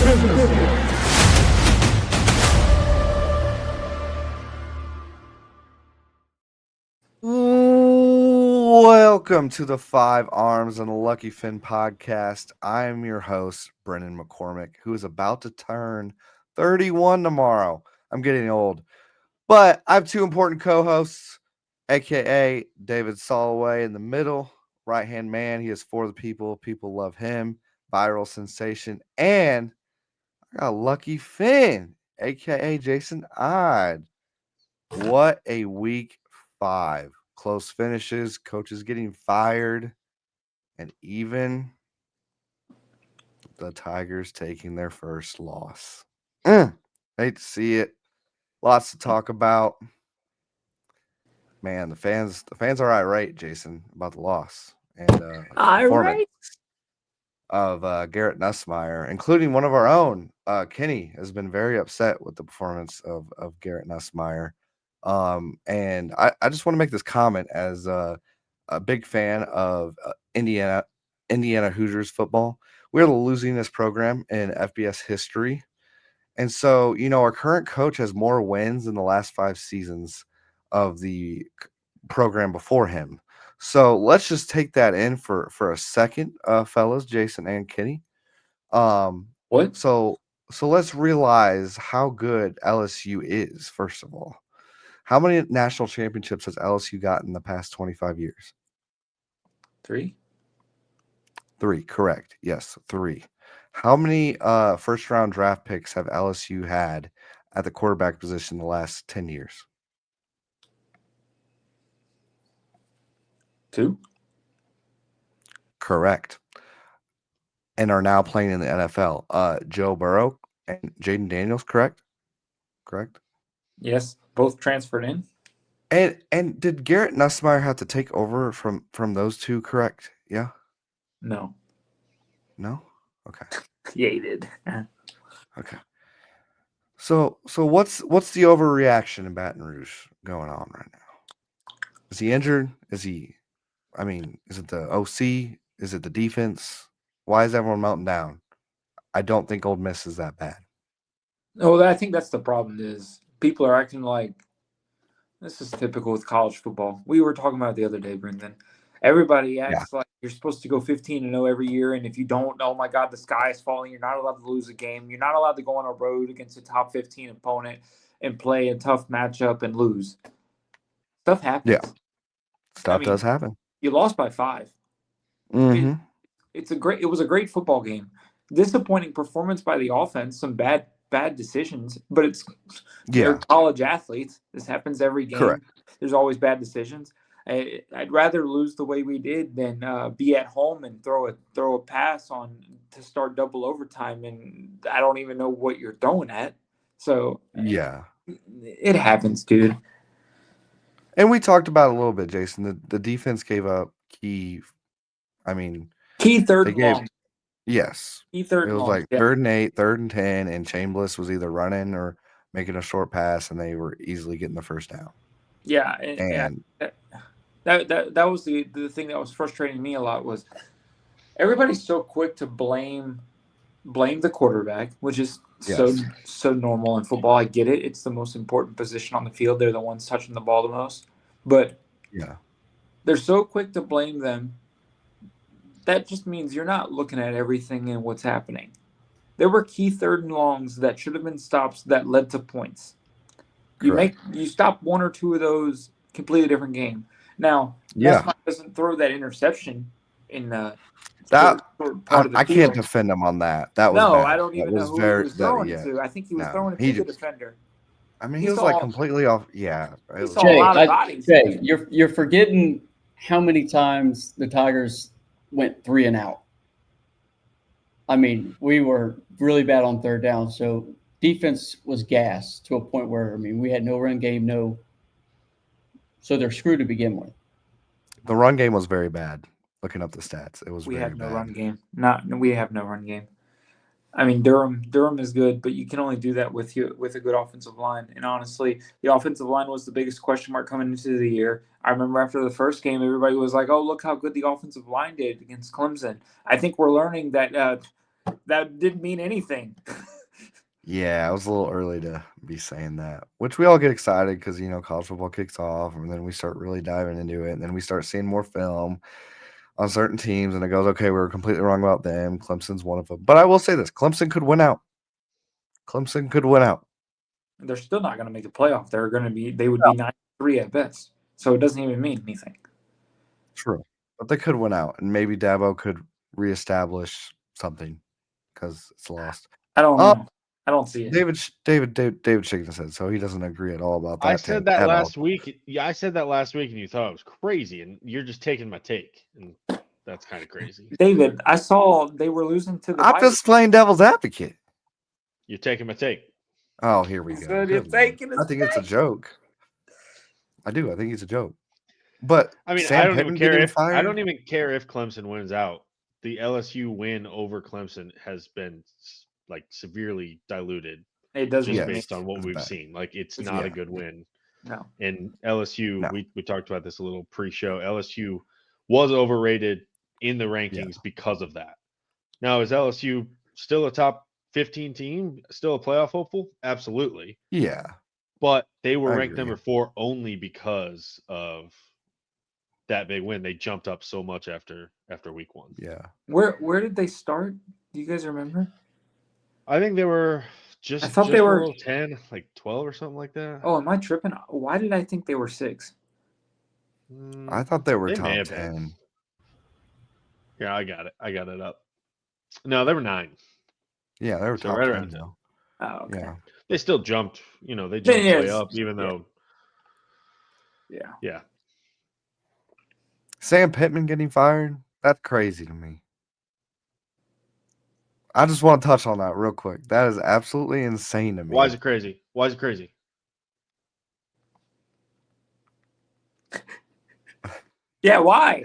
Welcome to the Five Arms and a Lucky Fin podcast. I am your host, Brennan McCormick, who is about to turn 31 tomorrow. I'm getting old. But I have two important co-hosts, a.k.a. David Soloway in the middle, right-hand man. He is for the people. People love him. Viral sensation. And I got Lucky Finn, a.k.a. Jason Ide. What a week 5. Close finishes, coaches getting fired, and even the Tigers taking their first loss. Hate to see it. Lots to talk about. Man, the fans are irate, Jason, about the loss and performance of Garrett Nussmeier, including one of our own. Kenny has been very upset with the performance of Garrett Nussmeier. And I just want to make this comment as a big fan of Indiana Hoosiers football. We're the losingest program in FBS history. And so, our current coach has more wins in the last 5 seasons of the program before him. So let's just take that in for a second, fellas, Jason and Kenny. What? So let's realize how good LSU is, first of all. How many national championships has LSU gotten in the past 25 years? 3? 3, correct. Yes, 3. How many first-round draft picks have LSU had at the quarterback position the last 10 years? 2? Correct. And are now playing in the NFL. Joe Burrow and Jaden Daniels, correct? Correct. Yes, both transferred in. And did Garrett Nussmeier have to take over from those two, correct? Yeah? No. No? Okay. Yeah, he did. Okay. So what's the overreaction in Baton Rouge going on right now? Is he injured? Is it the OC? Is it the defense? Why is everyone melting down? I don't think Ole Miss is that bad. No, I think that's the problem is people are acting like this is typical with college football. We were talking about it the other day, Brendan. Everybody acts like you're supposed to go 15-0 every year, and if you don't, oh my God, the sky is falling. You're not allowed to lose a game. You're not allowed to go on a road against a top 15 opponent and play a tough matchup and lose. Stuff happens. Yeah, stuff does happen. You lost by 5. Mm-hmm. It was a great football game. Disappointing performance by the offense. Some bad decisions, but they're college athletes. This happens every game. Correct. There's always bad decisions. I'd rather lose the way we did than be at home and throw a pass on to start double overtime, and I don't even know what you're throwing at. So yeah, it happens, dude. And we talked about it a little bit, Jason. The defense gave up key third and long. Yes. Key third and long. It was like 3rd and 8, 3rd and 10, and Chambliss was either running or making a short pass, and they were easily getting the first down. Yeah, and that was the thing that was frustrating me a lot was everybody's so quick to blame the quarterback, which is so normal in football. I get it. It's the most important position on the field. They're the ones touching the ball the most. But they're so quick to blame them. That just means you're not looking at everything and what's happening. There were key 3rd and longs that should have been stops that led to points. You stop 1 or 2 of those, completely different game. Now, Nussmeier doesn't throw that interception in the part of the I field. can't defend him on that. That was bad. I don't even know who he was throwing it to. I think he was throwing it to the defender. He was like completely off. Yeah. He saw a lot of bodies. Jay, you're forgetting how many times the Tigers went 3 and out. We were really bad on 3rd down, so defense was gassed to a point where we had no run game, so they're screwed to begin with. The run game was very bad. Looking up the stats, it was very bad. We have no run game. We have no run game. Durham is good, but you can only do that with a good offensive line. And honestly, the offensive line was the biggest question mark coming into the year. I remember after the first game, everybody was like, "Oh, look how good the offensive line did against Clemson." I think we're learning that that didn't mean anything. Yeah, it was a little early to be saying that, which we all get excited because, college football kicks off and then we start really diving into it. And then we start seeing more film on certain teams and it goes, okay, we were completely wrong about them. Clemson's one of them. But I will say this, Clemson could win out. They're still not going to make the playoff. They would be 9-3 at best. So it doesn't even mean anything. True. But they could win out and maybe Dabo could reestablish something because it's lost. I don't know. I don't see it. David shaking his head, so he doesn't agree at all about that. I said that last week. Yeah, I said that last week, and you thought it was crazy, and you're just taking my take, and that's kind of crazy. David, I saw they were losing to the. I'm just playing devil's advocate. You're taking my take. Oh, here we go. You're taking I think it's a joke. I do. I think it's a joke. But I mean, Sam I don't Pittman even care getting if fired? I don't even care if Clemson wins out. The LSU win over Clemson has been like severely diluted. It doesn't just based on what we've bad. seen. Like it's not a good win. No. And LSU, we talked about this a little pre-show. LSU was overrated in the rankings because of that. Now, is LSU still a top 15 team? Still a playoff hopeful? Absolutely. Yeah. But they were I ranked agree. number 4 only because of that big win. They jumped up so much after week 1. Yeah. Where did they start? Do you guys remember? I think they were just I thought they were below 10, like 12 or something like that. Oh, am I tripping? Why did I think they were 6? I thought they were They may top have been. 10. Yeah, I got it up. No, they were 9. Yeah, they were So top right 10. around 10. though. Oh, okay. Yeah. They still jumped, they jumped way up, even though. Yeah. Sam Pittman getting fired? That's crazy to me. I just want to touch on that real quick. That is absolutely insane to me. Why is it crazy? Yeah, why?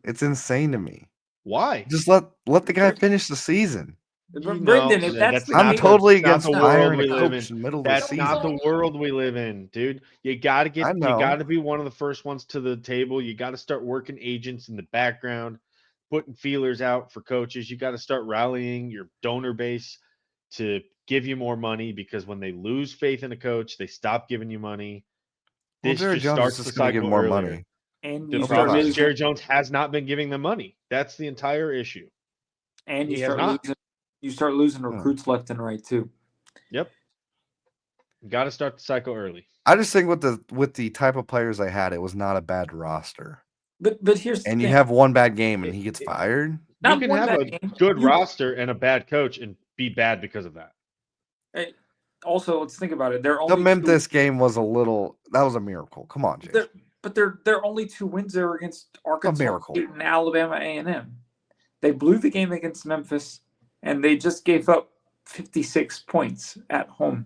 It's insane to me. Why? Just let the guy finish the season. Brendan, if that's the I'm case, totally that's against not the world firing we a live coach in. in the middle of the That's season. not the world we live in, dude. You got to I know. you got to be one of the first ones to the table. You got to start working agents in the background, putting feelers out for coaches. You got to start rallying your donor base to give you more money, because when they lose faith in a coach, they stop giving you money. Well, This Jerry just Jones starts is the just going to cycle give more earlier. money. and The you problem start is losing, Jerry Jones has not been giving them money. That's the entire issue. and you he has start not. losing. You start losing recruits left and right too. Yep. You got to start the cycle early. I just think with the type of players they had, it was not a bad roster. But here's the And thing. you have one bad game and he gets fired. You can have a good roster and a bad coach and be bad because of that. Also, let's think about it. The Memphis game was that was a miracle. Come on, Jason. But their only 2 wins there were against Arkansas miracle. State and Alabama A&M. They blew the game against Memphis, and they just gave up 56 points at home.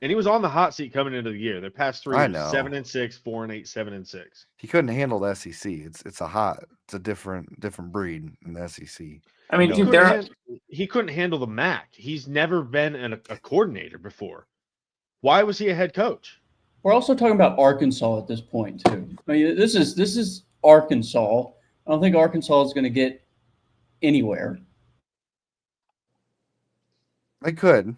And he was on the hot seat coming into the year. Their past 3 I are know. 7-6, 4-8, 7-6. He couldn't handle the SEC. It's a different breed in the SEC. I mean, he couldn't handle the MAC. He's never been a coordinator before. Why was he a head coach? We're also talking about Arkansas at this point too. I mean, this is Arkansas. I don't think Arkansas is going to get anywhere. They could.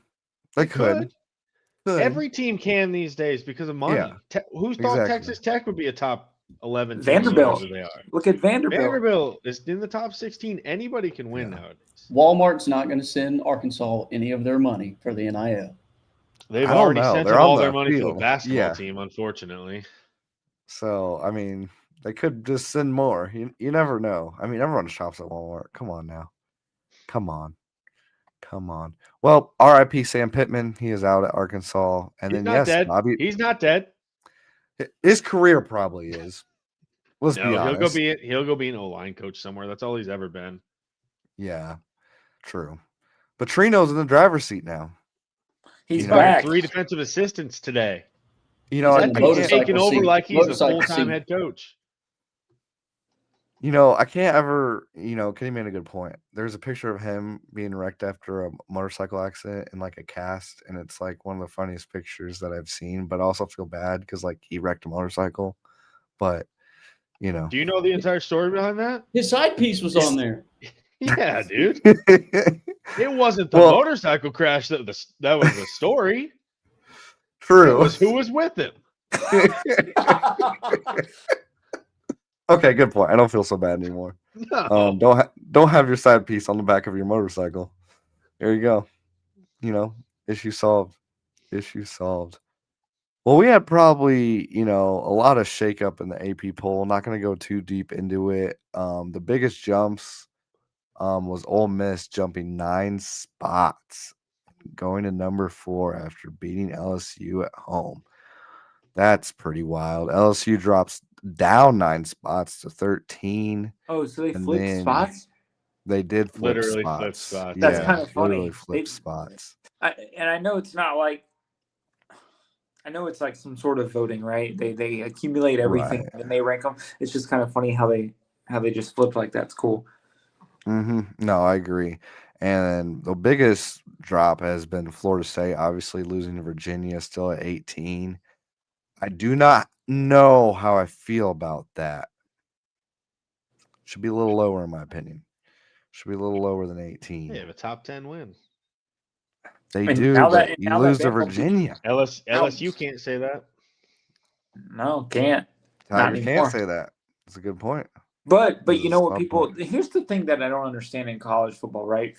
Every team can these days because of money. Yeah, Who thought exactly. Texas Tech would be a top 11 team? Vanderbilt. They are. Look at Vanderbilt. Vanderbilt is in the top 16. Anybody can win nowadays. Walmart's not going to send Arkansas any of their money for the NIL. They've I don't already know. sent They're them on all the their money for field. the basketball Yeah. team, unfortunately. So, I mean, they could just send more. You never know. I mean, everyone shops at Walmart. Come on now. Come on. Well, R.I.P. Sam Pittman. He is out at Arkansas. And He's then, not yes, dead. Bobby. He's not dead. His career probably is. Let's be honest. He'll go be an O-line coach somewhere. That's all he's ever been. Yeah, true. But Trino's in the driver's seat now. He's Fired back. 3 defensive assistants today. I He's taking can't, over like he's a Motorcycle full-time seat. head coach. I can't ever, Kenny made a good point. There's a picture of him being wrecked after a motorcycle accident in like a cast, and it's like one of the funniest pictures that I've seen, but I also feel bad because like he wrecked a motorcycle. But Do you know the entire story behind that? His side piece was on there. Yeah, dude. It wasn't the Well- motorcycle crash that was the story. True. It was who was with him. Okay, good point. I don't feel so bad anymore. No. Don't have your side piece on the back of your motorcycle. There you go. Issue solved. Issue solved. Well, we had probably, a lot of shakeup in the AP poll. Not going to go too deep into it. The biggest jumps was Ole Miss jumping 9 spots, going to number 4 after beating LSU at home. That's pretty wild. LSU drops down 9 spots to 13. Oh, so they And flipped then spots? They did flip Literally spots. flipped spots. That's Yeah, kind of funny. literally flip spots. And I know it's not like, I know it's like some sort of voting, right? They accumulate everything Right. and then they rank them. It's just kind of funny how they just flipped like that's cool. No, I agree. And the biggest drop has been Florida State, obviously losing to Virginia, still at 18. I do not know how I feel about that. Should be a little lower, in my opinion. Should be a little lower than 18. They have a top 10 win. They And do, now but that- you now that lose to Bama- Virginia. LSU can't say that. No, can't. Tiger anymore. can't say that. That's a good point. But This you is know a what, tough people, one. here's the thing that I don't understand in college football, right?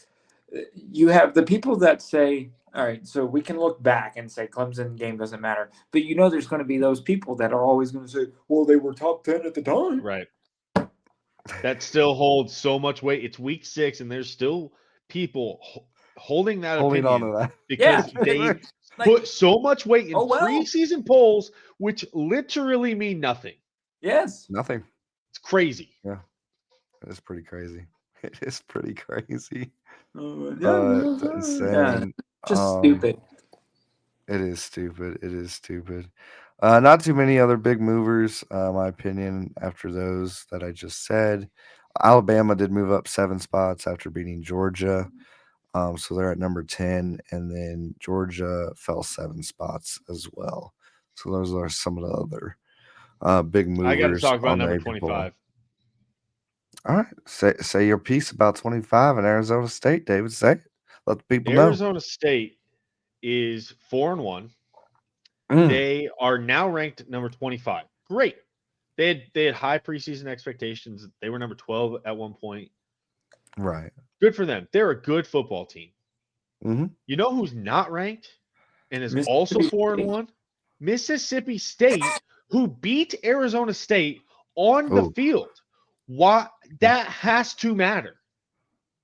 You have the people that say, all right, so we can look back and say Clemson game doesn't matter. But there's going to be those people that are always going to say, well, they were top 10 at the time. Right. That still holds so much weight. It's week 6, and there's still people holding that Holding on opinion to that. because Yeah. they Like, put so much weight in oh, well. preseason polls, which literally mean nothing. yes. Nothing. It's crazy. It is pretty crazy. It is pretty crazy. Yeah. Insane. Just stupid. It is stupid. It is stupid. Not too many other big movers, my opinion, after those that I just said. Alabama did move up 7 spots after beating Georgia. So they're at number 10. And then Georgia fell 7 spots as well. So those are some of the other big movers. I got to talk about on the number AP poll. 25. All right. Say your piece about 25 in Arizona State, David. Say it. Let the people know. Arizona State is 4-1. Mm, They are now ranked number 25. Great. They had high preseason expectations. They were number 12 at one point. right. Good for them. They're a good football team. Mhm. You know who's not ranked and is Mississippi also State. 4-1? Mississippi State, who beat Arizona State on the Ooh. field. Why? That has to matter.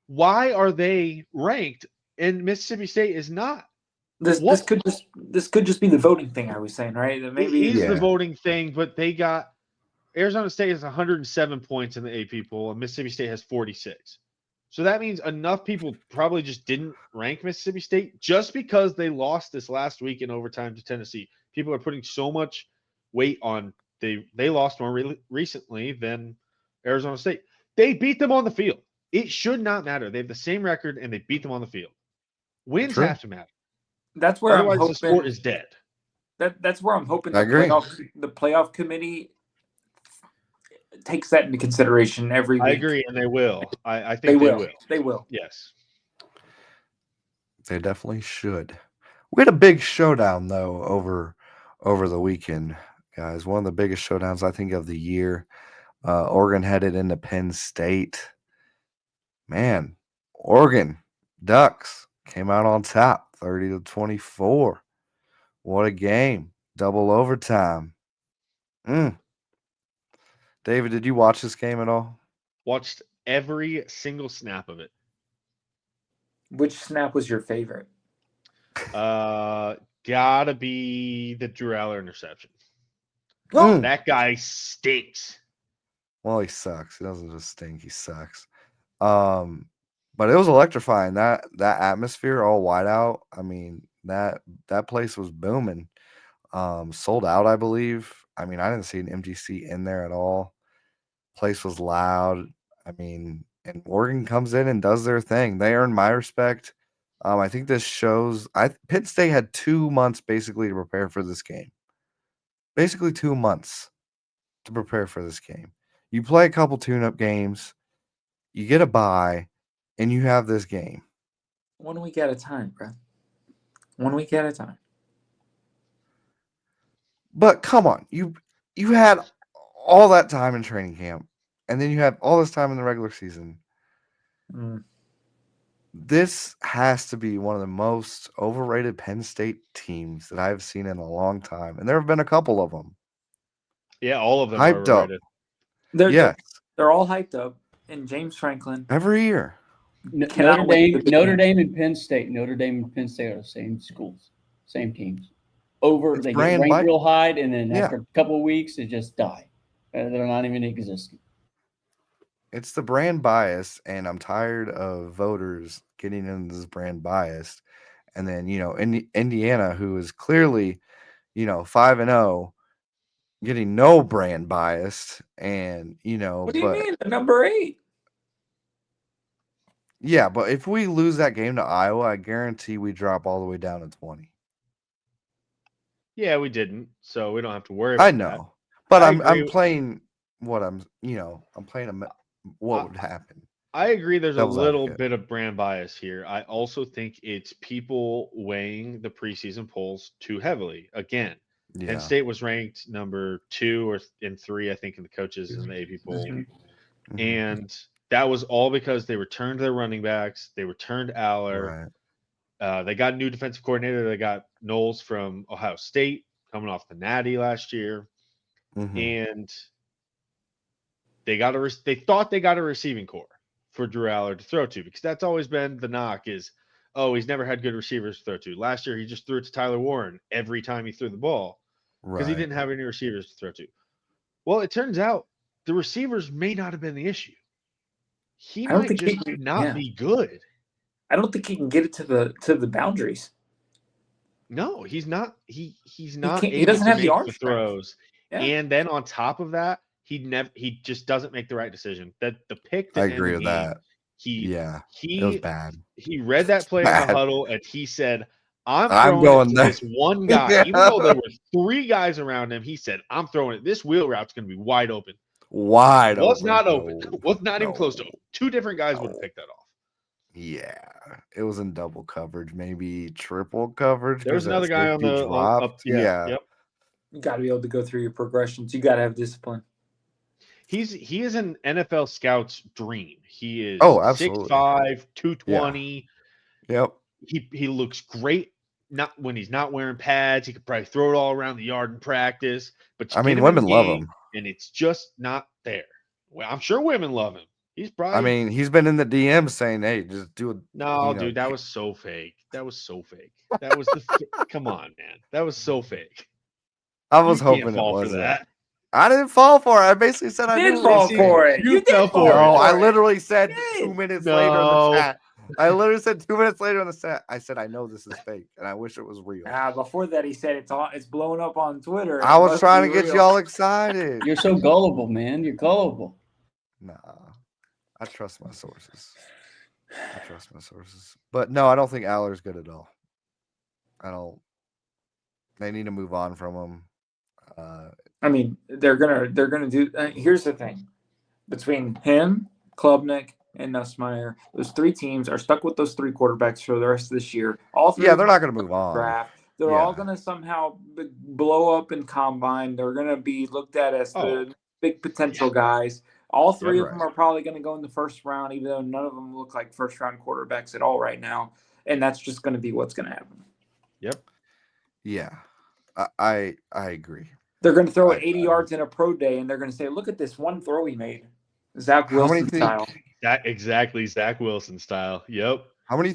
Why are they ranked and Mississippi State is not? This could just be the voting thing I was saying, right? That maybe It is the Yeah. voting thing, but they got Arizona State has 107 points in the AP poll, and Mississippi State has 46. So that means enough people probably just didn't rank Mississippi State just because they lost this last week in overtime to Tennessee. People are putting so much weight on they lost more recently than Arizona State. They beat them on the field. It should not matter. They have the same record, and they beat them on the field. Wins True. have to matter. that's where Otherwise, I'm hoping the sport is dead. that's where I'm hoping I agree. the playoff committee takes that into consideration every week. I agree, and they will. I They think will. They will. Yes. They definitely should. We had a big showdown though over the weekend, guys. One of the biggest showdowns I think of the year. Oregon headed into Penn State. Man, Oregon Ducks came out on top, 30-24. What a game! Double overtime. David, did you watch this game at all? Watched every single snap of it. Which snap was your favorite? Gotta be the Drew Aller interception. Oh, That guy stinks. well, he sucks. He doesn't just stink. He sucks. But it was electrifying. That atmosphere, all white out. I mean, that place was booming. Sold out, I believe. I mean, I didn't see an empty seat in there at all. Place was loud. I mean, and Oregon comes in and does their thing. They earned my respect. I think this shows. Penn State had 2 months basically to prepare for this game. Basically 2 months to prepare for this game. You play a couple tune-up games. You get a bye. and you have this game. 1 week at a time, bro. 1 week at a time. But come on, you had all that time in training camp, and then you have all this time in the regular season. This has to be one of the most overrated Penn State teams that I've seen in a long time, and there have been a couple of them. Yeah, all of them Hyped are up. overrated. They're all hyped up, and James Franklin Every year. cannot win the big Notre game. Dame and Penn State. Notre Dame and Penn State are the same schools, same teams. It's They brand get ranked bi- real high, and then Yeah. after a couple of weeks, they just die. They're not even existing. It's the brand bias, and I'm tired of voters getting into this brand bias. And then, Indiana, who is clearly, 5-0, getting no brand bias. And, What do you but mean? The number 8. yeah, but if we lose that game to Iowa, I guarantee we drop all the way down to 20. Yeah, we didn't, so we don't have to worry about I that. know, but I I'm agree. playing what I'm playing what would happen. I agree there's a Devil's little advocate. bit of brand bias here. I also think it's people weighing the preseason polls too heavily. Again, Yeah. Penn State was ranked number 2 or 3, I think, in the coaches in the AP poll. Mhm. Mhm. And that was all because they returned their running backs. They returned Aller. Right. They got a new defensive coordinator. They got Knowles from Ohio State coming off the Natty last year. Mhm. And they thought they got a receiving core for Drew Aller to throw to, because that's always been the knock is, he's never had good receivers to throw to. Last year, he just threw it to Tyler Warren every time he threw the ball because he Right. didn't have any receivers to throw to. Well, it turns out the receivers may not have been the issue. He I don't might think just not be good. I don't think he can get it to the boundaries. No, he's not. He's not He able doesn't to have the make arm the strength. throws. Yeah. And then on top of that, he just doesn't make the right decision. That the pick to I end agree the with game, that. It was bad. He read that play in the Bad. huddle and he said, I'm I'm throwing going it to there. this one guy. Even though there were 3 guys around him, he said, I'm throwing it. This wheel route's going to be wide open. Wide Was open. not open. No. Was not even close to No. open. 2 different guys would have No. picked that off. Yeah, it was in double coverage, maybe triple coverage. There was another guy on the dropped. Yeah. Yep. You got to be able to go through your progressions. You got to have discipline. He is an NFL scout's dream. He is absolutely. 6'5", 220. Yep. He looks great. Not when he's not wearing pads. He could probably throw it all around the yard in practice. But women love him, and it's just not there. Well, I'm sure women love him. He's probably. he's been in the DM saying, "Hey, just do it." No, dude, that was so fake. That was so fake. That was come on, man. That was so fake. I was You can't hoping it fall for wasn't. that. I didn't fall for it. I basically said I did knew fall it. for it. You You fell did for fall it. No, for I it. literally said You 2 minutes No. later in the chat. I literally said 2 minutes later in the chat. I said I know this is fake, and I wish it was real. Before that, he said it's blowing up on Twitter. I was trying to get y'all excited. You're so gullible, man. You're gullible. Nah, I trust my sources. But no, I don't think Aller's good at all. I don't. They need to move on from him. They're gonna do. Here's the thing: between him, Klubnik, and Nussmeier, those 3 teams are stuck with those 3 quarterbacks for the rest of this year. All 3. Yeah, they're not going to move on. Draft. They're all going to somehow blow up in combine. They're going to be looked at as the big potential guys. All 3 of them are probably going to go in the first round, even though none of them look like first-round quarterbacks at all right now. And that's just going to be what's going to happen. Yep. Yeah, I agree. They're going to throw it 80 yards in a pro day, and they're going to say, look at this one throw he made. Zach Wilson style. Exactly, Zach Wilson style. Yep. How many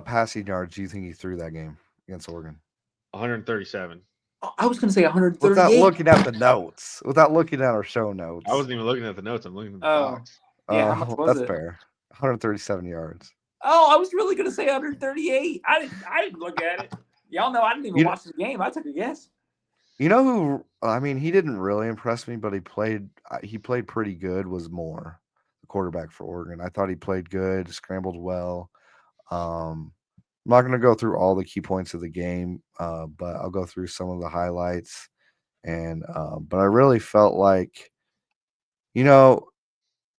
passing yards do you think he threw that game against Oregon? 137. I was going to say 138. Without looking at the notes, without looking at our show notes. I wasn't even looking at the notes. I'm looking at the box. Yeah, how much was that's it? fair. 137 yards. Oh, I was really going to say 138. I didn't look at it. Y'all know I didn't even watch the game. I took a guess. You know who? He didn't really impress me, but he played pretty good. Was Moore, the quarterback for Oregon. I thought he played good, scrambled well. I'm not going to go through all the key points of the game, but I'll go through some of the highlights. And but I really felt like,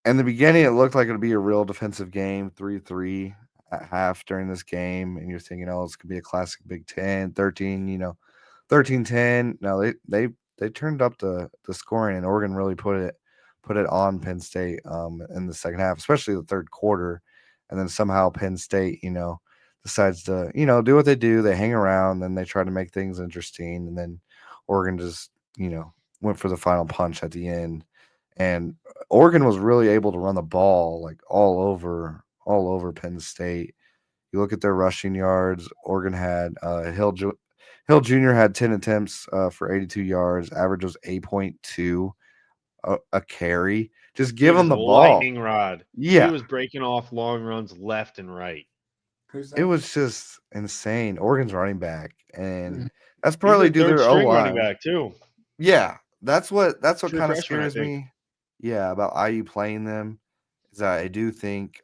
in the beginning, it looked like it would be a real defensive game, 3-3 at half during this game, and you're thinking, oh, it's going to be a classic Big Ten, 13-10. No, they turned up the scoring, and Oregon really put it on Penn State in the second half, especially the third quarter, and then somehow Penn State, decides to, do what they do. They hang around, and they try to make things interesting, and then Oregon just, went for the final punch at the end. And Oregon was really able to run the ball like all over Penn State. You look at their rushing yards. Oregon had Hill Jr. had 10 attempts for 82 yards. Average was 8.2 a carry. Just give him the ball. Lightning rod. Yeah, he was breaking off long runs left and right. it was just insane. Oregon's running back, and that's He's partly due to third their string O-line. running back too. Yeah, that's what True kind of freshman, I scares think. me. Yeah, about IU playing them is that I do think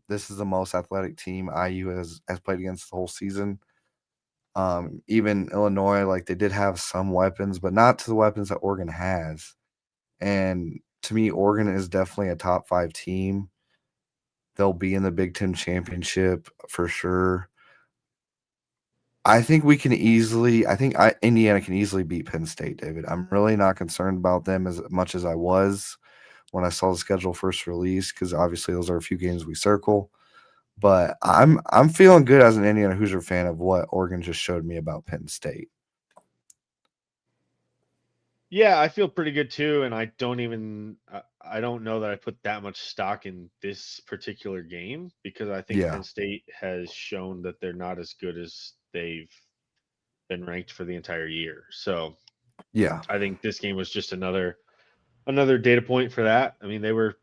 this is the most athletic team IU has played against the whole season. Even Illinois, like they did have some weapons, but not to the weapons that Oregon has. And to me, Oregon is definitely a top 5 team. They'll be in the Big Ten championship for sure. I think Indiana can easily beat Penn State, David. I'm really not concerned about them as much as I was when I saw the schedule first released, because obviously those are a few games we circle. But I'm feeling good as an Indiana Hoosier fan of what Oregon just showed me about Penn State. Yeah, I feel pretty good too, and I don't know that I put that much stock in this particular game because I think Yeah. Penn State has shown that they're not as good as they've been ranked for the entire year. So Yeah. I think this game was just another data point for that. I mean, they were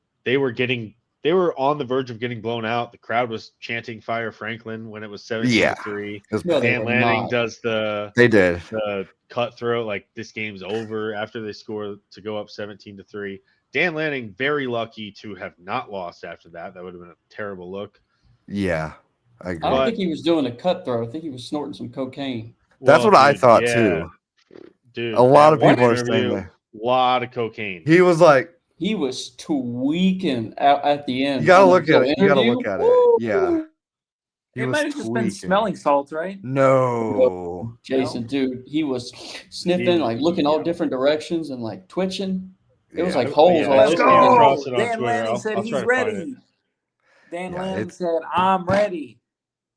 on the verge of getting blown out. The crowd was chanting "Fire Franklin" when it was 17-3. No, they Dan were Lanning not. does the cutthroat, like this game's over after they score to go up 17-3. Dan Lanning very lucky to have not lost after that. That would have been a terrible look. Yeah, I agree. I don't think he was doing a cutthroat. I think he was snorting some cocaine. That's what I thought too. Dude, a lot of people are saying that. A lot of cocaine. He was like, he was tweaking out at the end. You gotta look at it. You gotta look at it. Yeah. It might have just been smelling salts, right? No. Jason, dude, he was sniffing, like looking all different directions and like twitching. It was like holes all Let's over. go. Dan Lanning said he's ready. Dan Lanning said, I'm ready.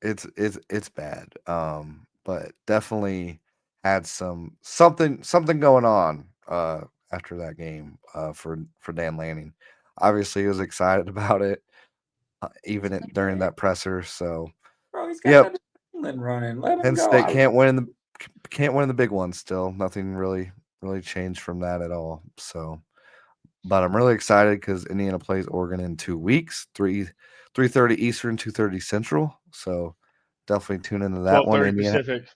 It's bad. But definitely had something going on after that game for Dan Lanning. Obviously, he was excited about it, even during that presser. So, bro, he's got running. Let him Penn go. State can't win in the big one. Still, nothing really changed from that at all. So, but I'm really excited because Indiana plays Oregon in 2 weeks, 3:30 Eastern, 2:30 Central. So, definitely tune into that one. Indiana. Pacific.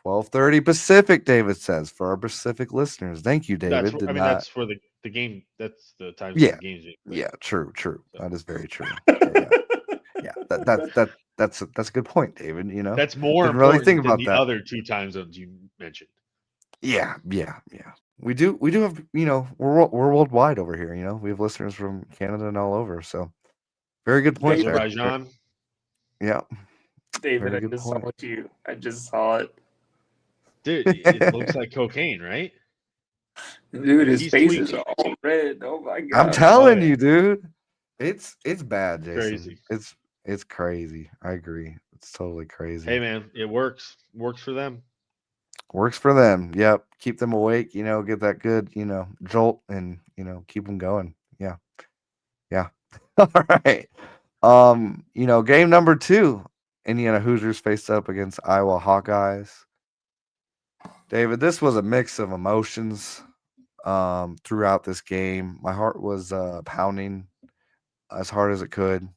12:30 Pacific, David says, for our Pacific listeners. Thank you, David. That's for the game. That's the time the games. Yeah, true. So. That is very true. Yeah, that's a good point, David. That's more important really think than about the that. other 2 time zones you mentioned. Yeah. We do have, we're worldwide over here. We have listeners from Canada and all over. So very good point there. Azerbaijan. Yeah. David, I just saw it. Dude, it looks like cocaine, right? Dude, his face is all red. Oh my god! I'm telling you, dude, it's bad, Jason. Crazy. It's crazy. I agree. It's totally crazy. Hey man, it works. Works for them. Works for them. Yep. Keep them awake. Get that good, jolt, and keep them going. Yeah. All right. Game number 2. Indiana Hoosiers faced up against Iowa Hawkeyes. David, this was a mix of emotions throughout this game. My heart was pounding as hard as it could,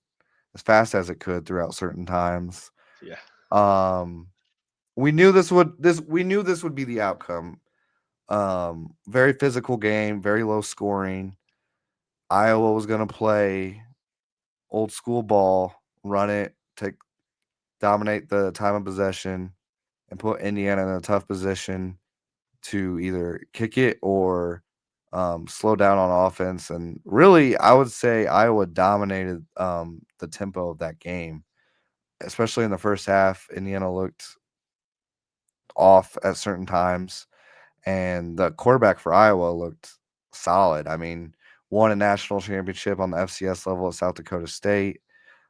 as fast as it could throughout certain times. Yeah. We knew this would be the outcome. Very physical game, very low scoring. Iowa was going to play old school ball, run it, dominate the time of possession, and put Indiana in a tough position to either kick it or slow down on offense, and really, I would say Iowa dominated the tempo of that game, especially in the first half. Indiana looked off at certain times, and the quarterback for Iowa looked solid. I mean, won a national championship on the FCS level at South Dakota State.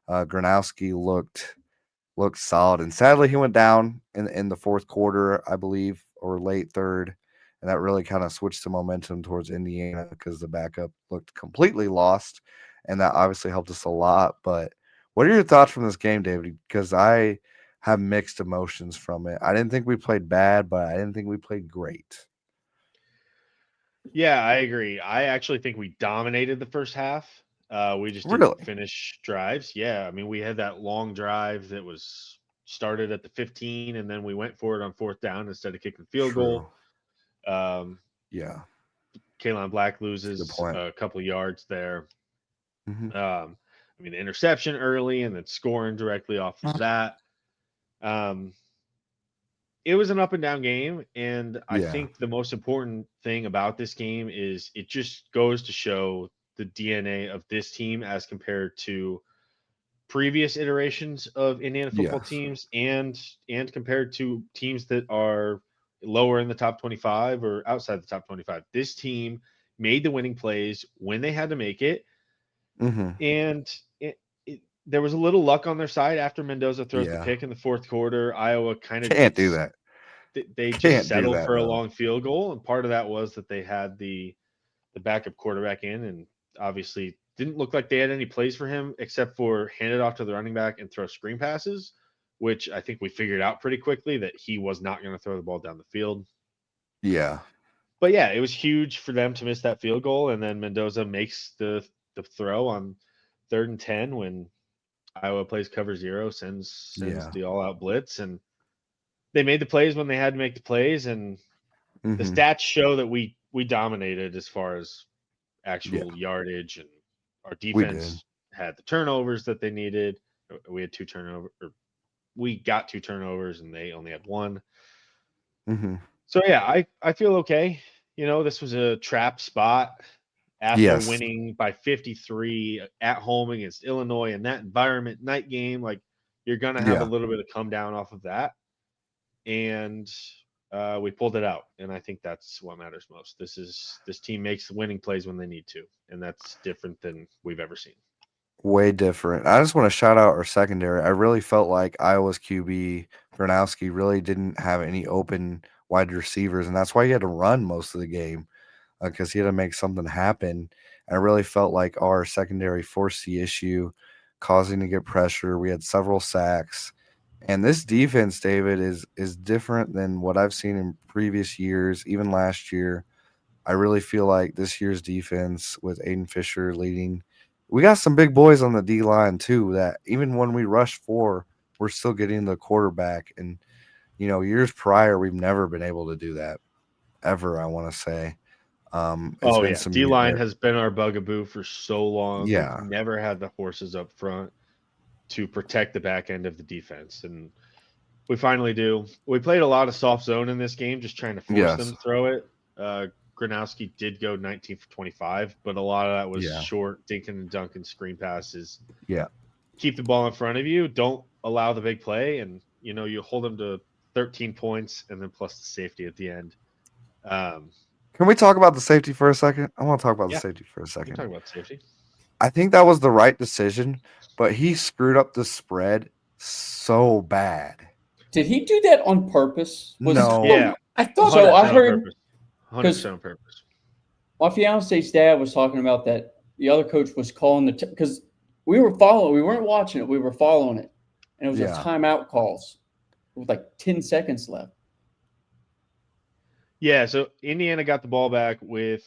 Gronowski looked solid, and sadly, he went down in the fourth quarter, I believe, or late third, and that really kind of switched the momentum towards Indiana because the backup looked completely lost, and that obviously helped us a lot. But what are your thoughts from this game, David? Because I have mixed emotions from it. I didn't think we played bad, but I didn't think we played great. Yeah, I agree. I actually think we dominated the first half. We just Really? didn't finish drives. Yeah, I mean, we had that long drive that was started at the 15, and then we went for it on fourth down instead of kicking the field True. goal. Yeah. Kaylon Black Good loses point. a couple of yards there. Mhm. I mean, the interception early and then scoring directly off of that. It was an up and down game, and I Yeah. think the most important thing about this game is it just goes to show the DNA of this team as compared to previous iterations of Indiana football Yes. teams and compared to teams that are lower in the top 25 or outside the top 25. This team made the winning plays when they had to make it, Mhm. and there was a little luck on their side after Mendoza throws the Yeah. pick in the fourth quarter. Iowa kind of Can't do just that. they just Can't do settled that for a though. long field goal, and part of that was that they had the backup quarterback in, and obviously didn't look like they had any plays for him except for hand it off to the running back and throw screen passes, which I think we figured out pretty quickly that he was not going to throw the ball down the field. Yeah. But yeah, it was huge for them to miss that field goal, and then Mendoza makes the throw on 3rd and 10 when Iowa plays cover zero, sends Yeah. the all out blitz, and they made the plays when they had to make the plays, and the Mhm. stats show that we dominated as far as Yeah. actual yardage, and our We did. defense had the turnovers that they needed. We had 2 turnovers, or we got 2 turnovers, and they only had 1. Mhm. So yeah, I feel okay. You know, this was a trap spot after Yes. winning by 53 at home against Illinois in that environment, night game. Like, you're gonna have a Yeah. little bit of come down off of that, and we pulled it out, and I think that's what matters most. This team makes winning plays when they need to, and that's different than we've ever seen. Way different. I just want to shout out our secondary. I really felt like Iowa's QB Gronowski really didn't have any open wide receivers, and that's why he had to run most of the game because he had to make something happen. I really felt like our secondary forced the issue, causing to get pressure. We had several sacks, and this defense, David, is different than what I've seen in previous years, even last year. I really feel like this year's defense with Aiden Fisher leading, we got some big boys on the D line too. That even when we rush 4, we're still getting the quarterback. And years prior, we've never been able to do that ever. I want to say, it's Oh been yeah, some D line year. has been our bugaboo for so long. We've Yeah. never had the horses up front to protect the back end of the defense, and we finally do. We played a lot of soft zone in this game, just trying to force them Yes. to throw it. Gronowski did go 19 for 25, but a lot of that was Yeah. short Dinkin and Duncan screen passes. Yeah. Keep the ball in front of you. Don't allow the big play, and you hold them to 13 points, and then plus the safety at the end. Can we talk about the safety for a second? I want to talk about the Yeah, safety for a we can second. talk about safety. I think that was the right decision, but he screwed up the spread so bad. Did he do that on purpose? No. Yeah, I thought So I 100% on heard purpose. 100% on purpose. my fiance's dad was talking about that. The other coach was calling because we weren't watching it, we were following it, and it was a Yeah. timeout calls with like 10 seconds left. Yeah, so Indiana got the ball back with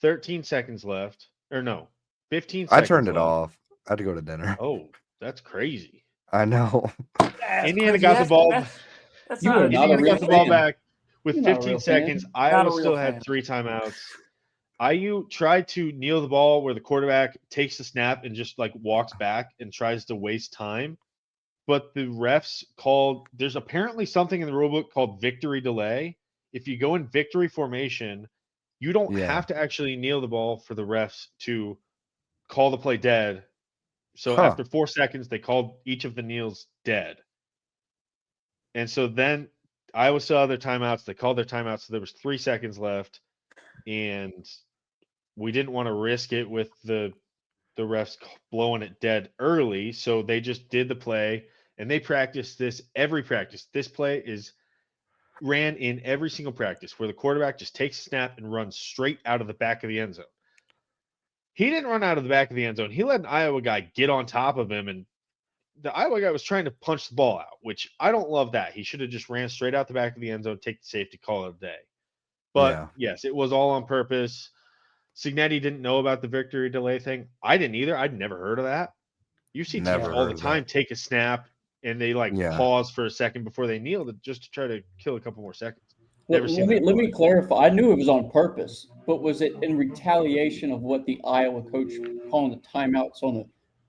13 seconds left. Or no, 15 I seconds turned it left. off. I had to go to dinner. Oh, that's crazy. I know. that's Indiana crazy. got the ball. That's You not are a not a Indiana real got the ball fan. back with You're not a 15 real seconds. fan. Iowa Not a real still had fan. 3 timeouts. IU tried to kneel the ball where the quarterback takes the snap and just like walks back and tries to waste time. But the refs called, there's apparently something in the rulebook called victory delay. If you go in victory formation, You don't Yeah. have to actually kneel the ball for the refs to call the play dead. So Huh. after 4 seconds, they called each of the kneels dead. And so then Iowa saw their timeouts. They called their timeouts. So there was 3 seconds left. And we didn't want to risk it with the refs blowing it dead early. So they just did the play. And they practiced this every practice. This play is ran in every single practice where the quarterback just takes a snap and runs straight out of the back of the end zone. He didn't run out of the back of the end zone. He let an Iowa guy get on top of him, and the Iowa guy was trying to punch the ball out, which I don't love that. He should have just ran straight out the back of the end zone, take the safety, call it a day. But yes, it was all on purpose. Signetti didn't know about the victory delay thing. I didn't either. I'd never heard of that. You see teams all the time take a snap and they pause for a second before they kneel just to try to kill a couple more seconds. Let me clarify. I knew it was on purpose, but was it in retaliation of what the Iowa coach calling the timeouts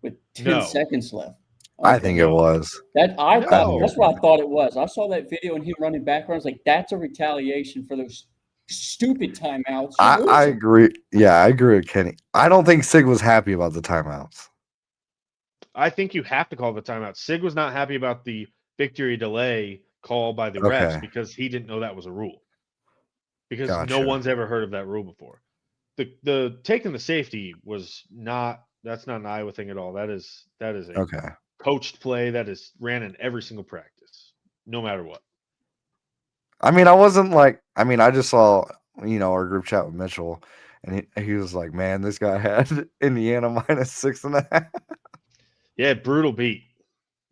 with 10 seconds left? Okay. I think it was. That's what I thought it was. I saw that video and him running back. I was like, that's a retaliation for those stupid timeouts. I agree. Yeah, I agree with Kenny. I don't think Sig was happy about the timeouts. I think you have to call the timeout. Sig was not happy about the victory delay call by the refs because he didn't know that was a rule. Because no one's ever heard of that rule before. The taking the safety was that's not an Iowa thing at all. That is a coached play that is ran in every single practice, no matter what. I mean, I just saw, our group chat with Mitchell, and he was like, man, this guy had Indiana -6.5. Yeah, brutal beat.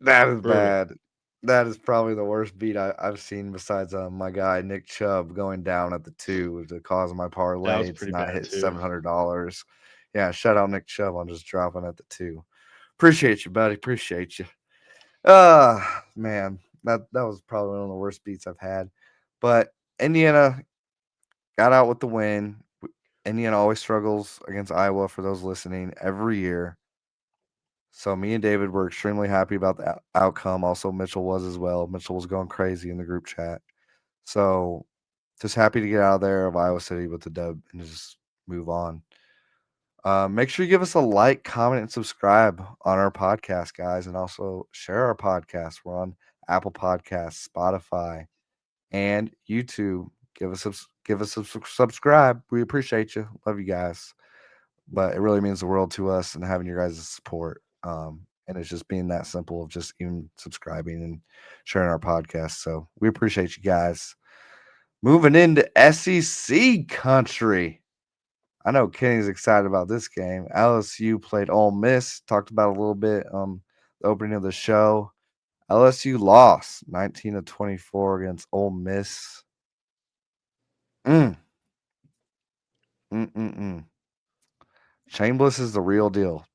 That is bad. That is probably the worst beat I've seen besides my guy Nick Chubb going down at the 2 to cause my parlay. It's not hit $700. Yeah, shout out Nick Chubb on just dropping at the 2. Appreciate you, buddy. Appreciate you. Man, that was probably one of the worst beats I've had. But Indiana got out with the win. Indiana always struggles against Iowa, for those listening, every year. So me and David were extremely happy about the outcome. Also, Mitchell was as well. Mitchell was going crazy in the group chat. So just happy to get out of there of Iowa City with the dub and just move on. Make sure you give us a like, comment, and subscribe on our podcast, guys. And also share our podcast. We're on Apple Podcasts, Spotify, and YouTube. Give us a subscribe. We appreciate you. Love you guys. But it really means the world to us and having your guys' support. And it's just being that simple of just even subscribing and sharing our podcast. So we appreciate you guys. Moving into SEC country. I know Kenny's excited about this game. LSU played Ole Miss. Talked about it a little bit the opening of the show. LSU lost 19-24 against Ole Miss. Shameless is the real deal.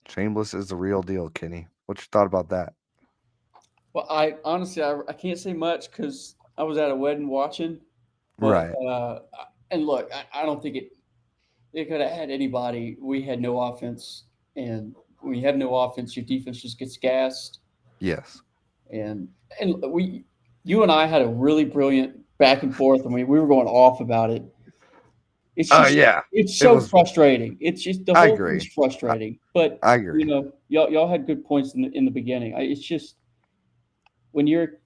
Shameless is the real deal, Kenny. What's your thought about that? Well, I honestly can't say much because I was at a wedding watching. But, right. And look, I don't think it could have had anybody. We had no offense, and when you have no offense, your defense just gets gassed. Yes. And you and I had a really brilliant back and forth, and we were going off about it. It's just, it's so frustrating. It's just the whole thing's frustrating. But I agree. Y'all had good points in the beginning. It's just when you're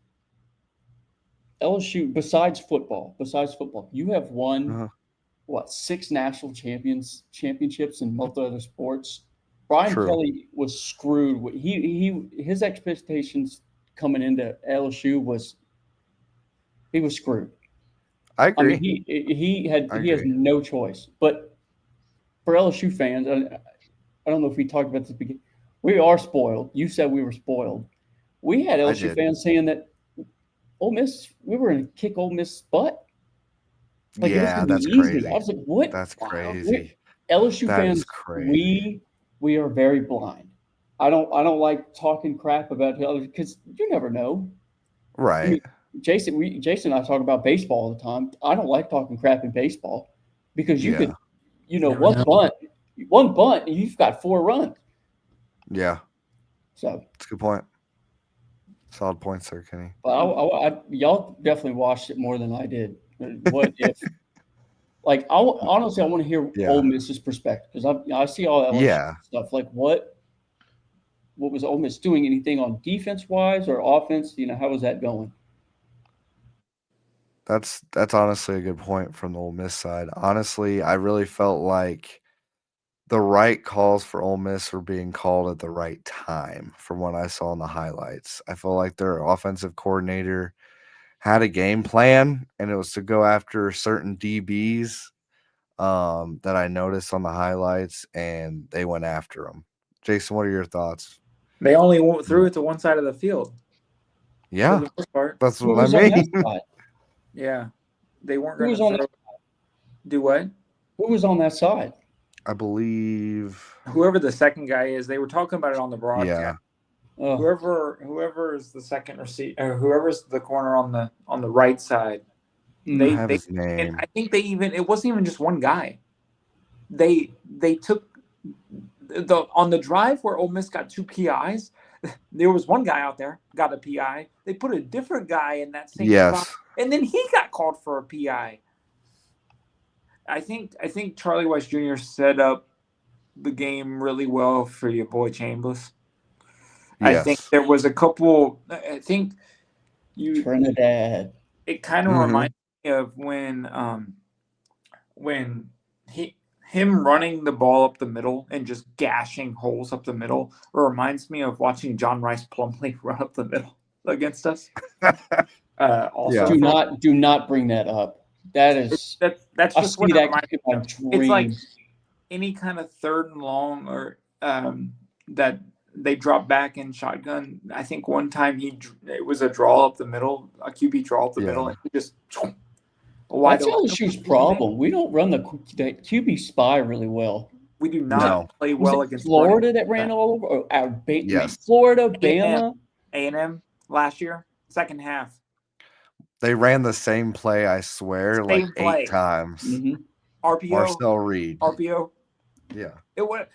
LSU, besides football, you have won 6 national championships in multiple other sports. Brian Kelly was screwed. His expectations coming into LSU he was screwed. I agree. I mean, he has no choice. But for LSU fans, I don't know if we talked about this beginning. We are spoiled. You said we were spoiled. We had LSU fans saying that Ole Miss, we were going to kick Ole Miss' butt. Like, that's crazy. I was like, what? That's crazy. LSU fans, we are very blind. I don't like talking crap about others because you never know. Right. I mean, Jason and I talk about baseball all the time. I don't like talking crap in baseball because you could, one bunt, and you've got 4 runs. Yeah. So that's a good point. Solid point, sir, Kenny. But y'all definitely watched it more than I did. What if Like, honestly, I want to hear Ole Miss's perspective because I see all that stuff. Like, what was Ole Miss doing? Anything on defense wise or offense? How was that going? That's honestly a good point from the Ole Miss side. Honestly, I really felt like the right calls for Ole Miss were being called at the right time from what I saw in the highlights. I feel like their offensive coordinator had a game plan, and it was to go after certain DBs that I noticed on the highlights, and they went after them. Jason, what are your thoughts? They only threw it to one side of the field. Yeah, for the most part. That's what I mean. Yeah, they weren't going to throw. Do what? Who was on that side? I believe whoever the second guy is. They were talking about it on the broadcast. Yeah. Whoever is the second receiver, whoever's the corner on the right side. They have his name. And I think it wasn't even just one guy. They took on the drive where Ole Miss got 2 PIs. There was one guy out there got a PI. They put a different guy in that same spot, and then he got called for a PI. I think Charlie Weiss Jr. set up the game really well for your boy Chambers. Yes. I think there was a couple. I think Trinidad. It kind of reminds me of when him running the ball up the middle and just gashing holes up the middle. It reminds me of watching John Rice Plumlee run up the middle against us. Also, do not bring that up. That is that's just what that my dream. It's like any kind of third and long or that they drop back in shotgun. I think one time it was a draw up the middle, a QB draw up the middle, and he just. That's LSU's problem. We don't run the QB spy really well. We do not play well against Florida that ran all over. Florida, Bama, A&M last year, second half. They ran the same play, I swear, like 8 times. Mm-hmm. RPO. Marcel Reed. RPO. Yeah.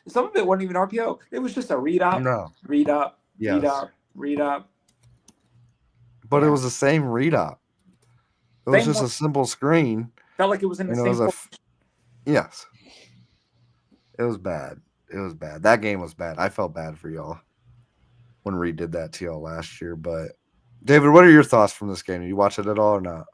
Some of it wasn't even RPO. It was just a read up. No. Read up. Yes. Read up. Read up. But it was the same read up. It was just a simple screen. Felt like it was in the same. Yes. It was bad. It was bad. That game was bad. I felt bad for y'all when Reed did that to y'all last year, but. David, what are your thoughts from this game? Did you watch it at all or not?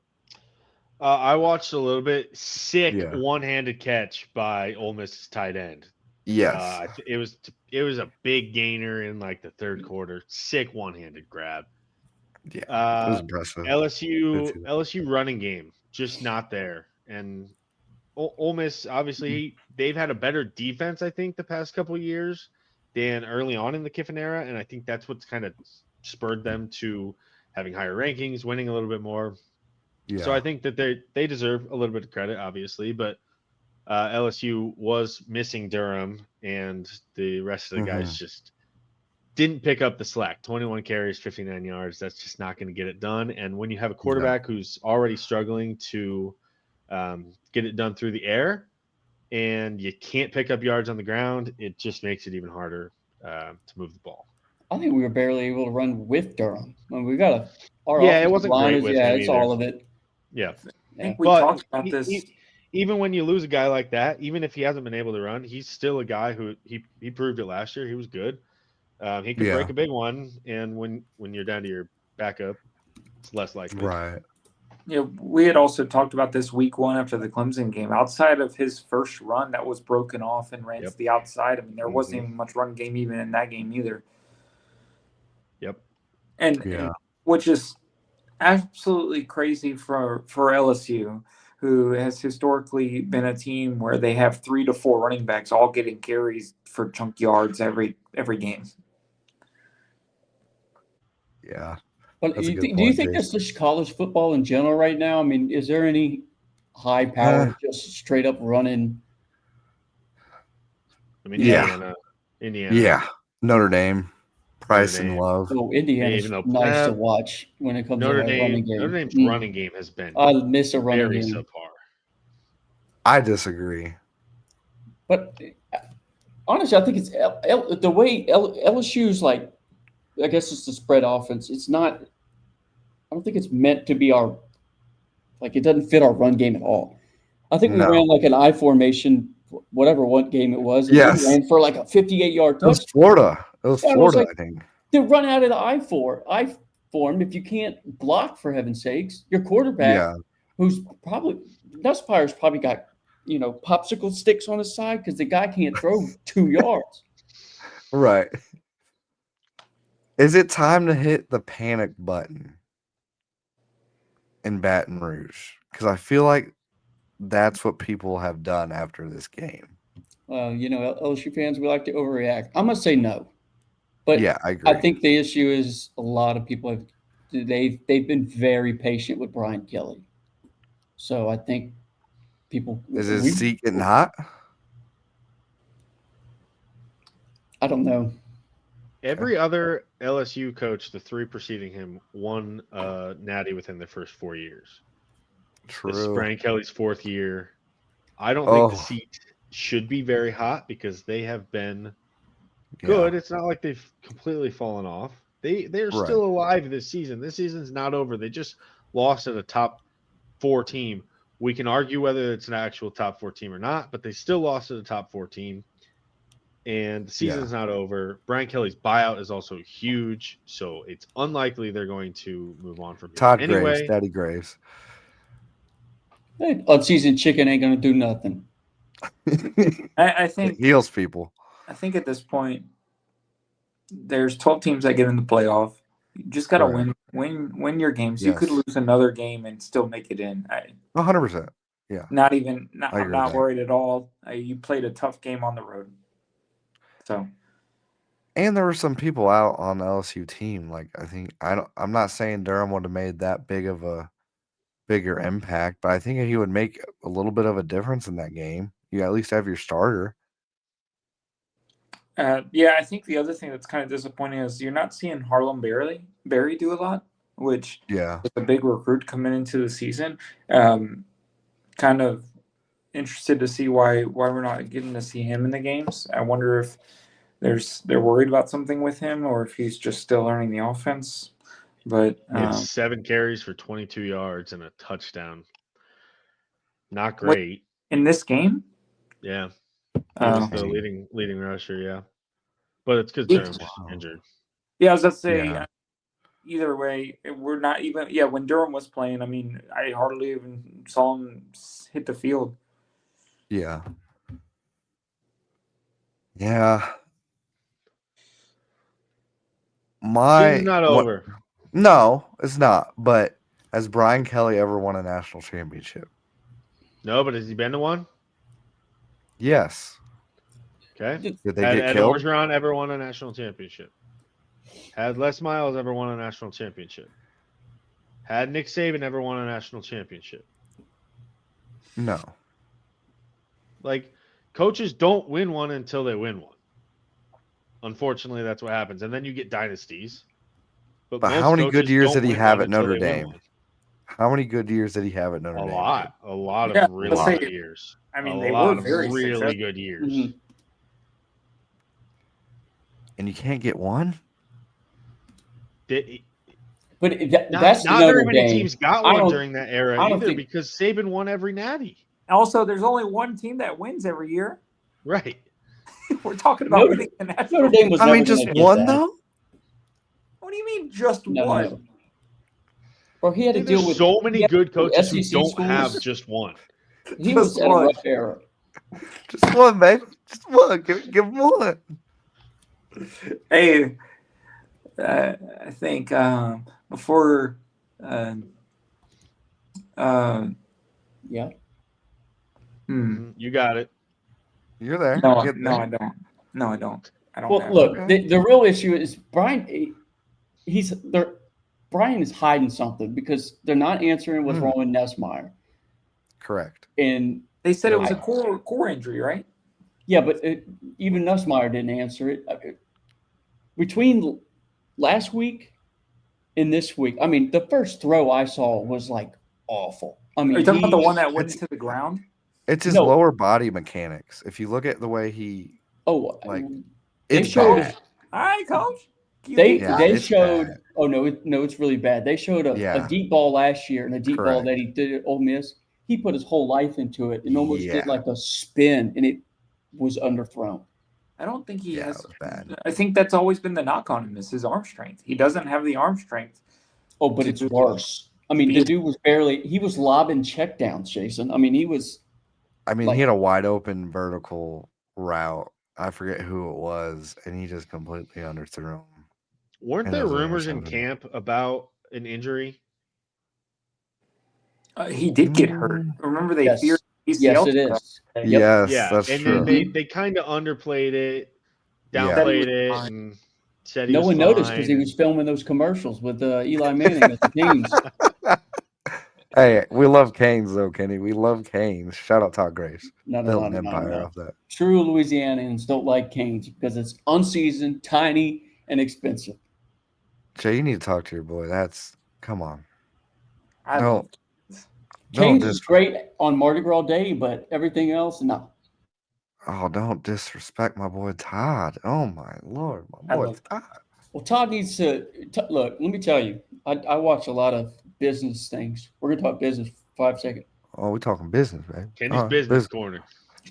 I watched a little bit. Sick one-handed catch by Ole Miss's tight end. Yes. It was a big gainer in like the third quarter. Sick one-handed grab. Yeah, it was impressive. LSU running game just not there, and Ole Miss obviously they've had a better defense I think the past couple of years than early on in the Kiffin era, and I think that's what's kind of spurred them to having higher rankings, winning a little bit more. Yeah. So I think that they deserve a little bit of credit, obviously, but LSU was missing Durham, and the rest of the guys just didn't pick up the slack. 21 carries, 59 yards. That's just not going to get it done. And when you have a quarterback who's already struggling to get it done through the air, and you can't pick up yards on the ground, it just makes it even harder to move the ball. I think we were barely able to run with Durham. I mean, we got it wasn't great with him it's either. all of it. Yeah. I think we talked about this. Even when you lose a guy like that, even if he hasn't been able to run, he's still a guy who he proved it last year. He was good. He could break a big one, and when you're down to your backup, it's less likely. Right. Yeah, we had also talked about this week 1 after the Clemson game. Outside of his first run that was broken off and ran to the outside, I mean, there wasn't even much run game even in that game either. Yep. And which is absolutely crazy for LSU, who has historically been a team where they have 3 to 4 running backs all getting carries for chunk yards every game. Yeah. But do you think that's just college football in general right now? I mean, is there any high power just straight up running? I mean, Indiana. Yeah. Notre Dame. Price and Love. Oh, Indiana's nice to watch when it comes to the running game. Notre Dame's running game has been I miss a running very game. subpar. I disagree. But honestly, I think it's the way LSU's like, I guess it's the spread offense. It's not – I don't think it's meant to be it doesn't fit our run game at all. I think we ran like an I formation, whatever one game it was. And we ran for like a 58-yard touchdown. It was Florida. It was Florida, I think. To run out of the I form, if you can't block, for heaven's sakes, your quarterback, who's probably Nussmeyer's probably got popsicle sticks on his side because the guy can't throw 2 yards. Right. Is it time to hit the panic button in Baton Rouge? Because I feel like that's what people have done after this game. LSU fans, we like to overreact. I'm going to say no. But yeah, I agree. I think the issue is a lot of people they've been very patient with Brian Kelly. So I think people is his seat getting hot? I don't know. Every other LSU coach, the 3 preceding him, won Natty within their first 4 years. True. This is Brian Kelly's 4th year. I don't think the seat should be very hot because they have been good. It's not like they've completely fallen off. They're still alive this season. This season's not over. They just lost at a top 4 team. We can argue whether it's an actual top 4 team or not, but they still lost at a top 4 team. And the season's not over. Brian Kelly's buyout is also huge, so it's unlikely they're going to move on from here. Todd Graves, Daddy Graves. Hey, unseasoned chicken ain't going to do nothing. I think it heals people. I think at this point, there's 12 teams that get in the playoff. You just got to win your games. Yes. You could lose another game and still make it in. 100%. Yeah. I'm not worried at all. You played a tough game on the road. So. And there were some people out on the LSU team. Like I'm not saying Durham would have made that big of a bigger impact, but I think he would make a little bit of a difference in that game. You at least have your starter. I think the other thing that's kind of disappointing is you're not seeing Harlem Berry do a lot, which is a big recruit coming into the season. Kind of interested to see why we're not getting to see him in the games. I wonder if they're worried about something with him or if he's just still learning the offense. But he had 7 carries for 22 yards and a touchdown. Not great. In this game? Yeah. He was the leading rusher, yeah. But it's good Durham's injured. Yeah, I was going to say, either way, we're not even – when Durham was playing, I mean, I hardly even saw him hit the field. Yeah. Yeah. Season's not over. No, it's not. But has Brian Kelly ever won a national championship? No, but has he been to one? Yes. Okay. Did they get killed? Had Orgeron ever won a national championship? Had Les Miles ever won a national championship? Had Nick Saban ever won a national championship? No. Like, coaches don't win one until they win one. Unfortunately, that's what happens. And then you get dynasties. But how many good years did he have at Notre Dame? How many good years did he have at Notre Dame? A lot of really good years. I mean, they were very really good years. Mm-hmm. And you can't get one? But that's not Notre very many Dame. Teams got one during that era either because Saban won every natty. Also, there's only one team that wins every year. Right. We're talking about winning the national. Notre Dame was just one though? What do you mean just one? No. Well, he had to deal with so many good coaches who don't have just one. He was at a rough era. Just one, baby. Just one. Give him one. Hey, I think before yeah. You got it. You're there. No, I don't. No, I don't. Well, look, the real issue is Brian. Brian is hiding something because they're not answering what's wrong with Nussmeier. Correct. And they said it was a core injury, right? Yeah, but even Nussmeier didn't answer it. Between last week and this week, I mean, the first throw I saw was like awful. I mean, are you talking about the one that went into the ground? It's his lower body mechanics. If you look at the way he, they showed. All right, coach. They showed. Bad. Oh no, it's really bad. They showed a deep ball last year and a deep ball that he did at Ole Miss. he put his whole life into it and almost did like a spin, and it was underthrown. I don't think he has. It was bad. I think that's always been the knock on him is his arm strength. He doesn't have the arm strength. Oh, but it's worse. I mean, the dude was he was lobbing checkdowns, Jason. I mean, he had a wide open vertical route. I forget who it was, and he just completely underthrew him. Weren't there rumors in camp about an injury? He did get hurt. Remember, they feared ACL. Yes, it is. Yes, that's true. They kind of underplayed it, downplayed it, and said no one noticed because he was filming those commercials with Eli Manning at the Kings. Hey, we love Canes, though, Kenny. We love Canes. Shout out Todd Grace. No. Off that. True Louisianians don't like Canes because it's unseasoned, tiny, and expensive. Jay, you need to talk to your boy. Come on. Canes is great on Mardi Gras Day, but everything else, no. Oh, don't disrespect my boy Todd. Oh, my Lord. My boy Todd. Well, Todd needs to look, let me tell you, I watch a lot of business things. We're going to talk business for 5 seconds. Oh, we're talking business, man. Kenny's business corner.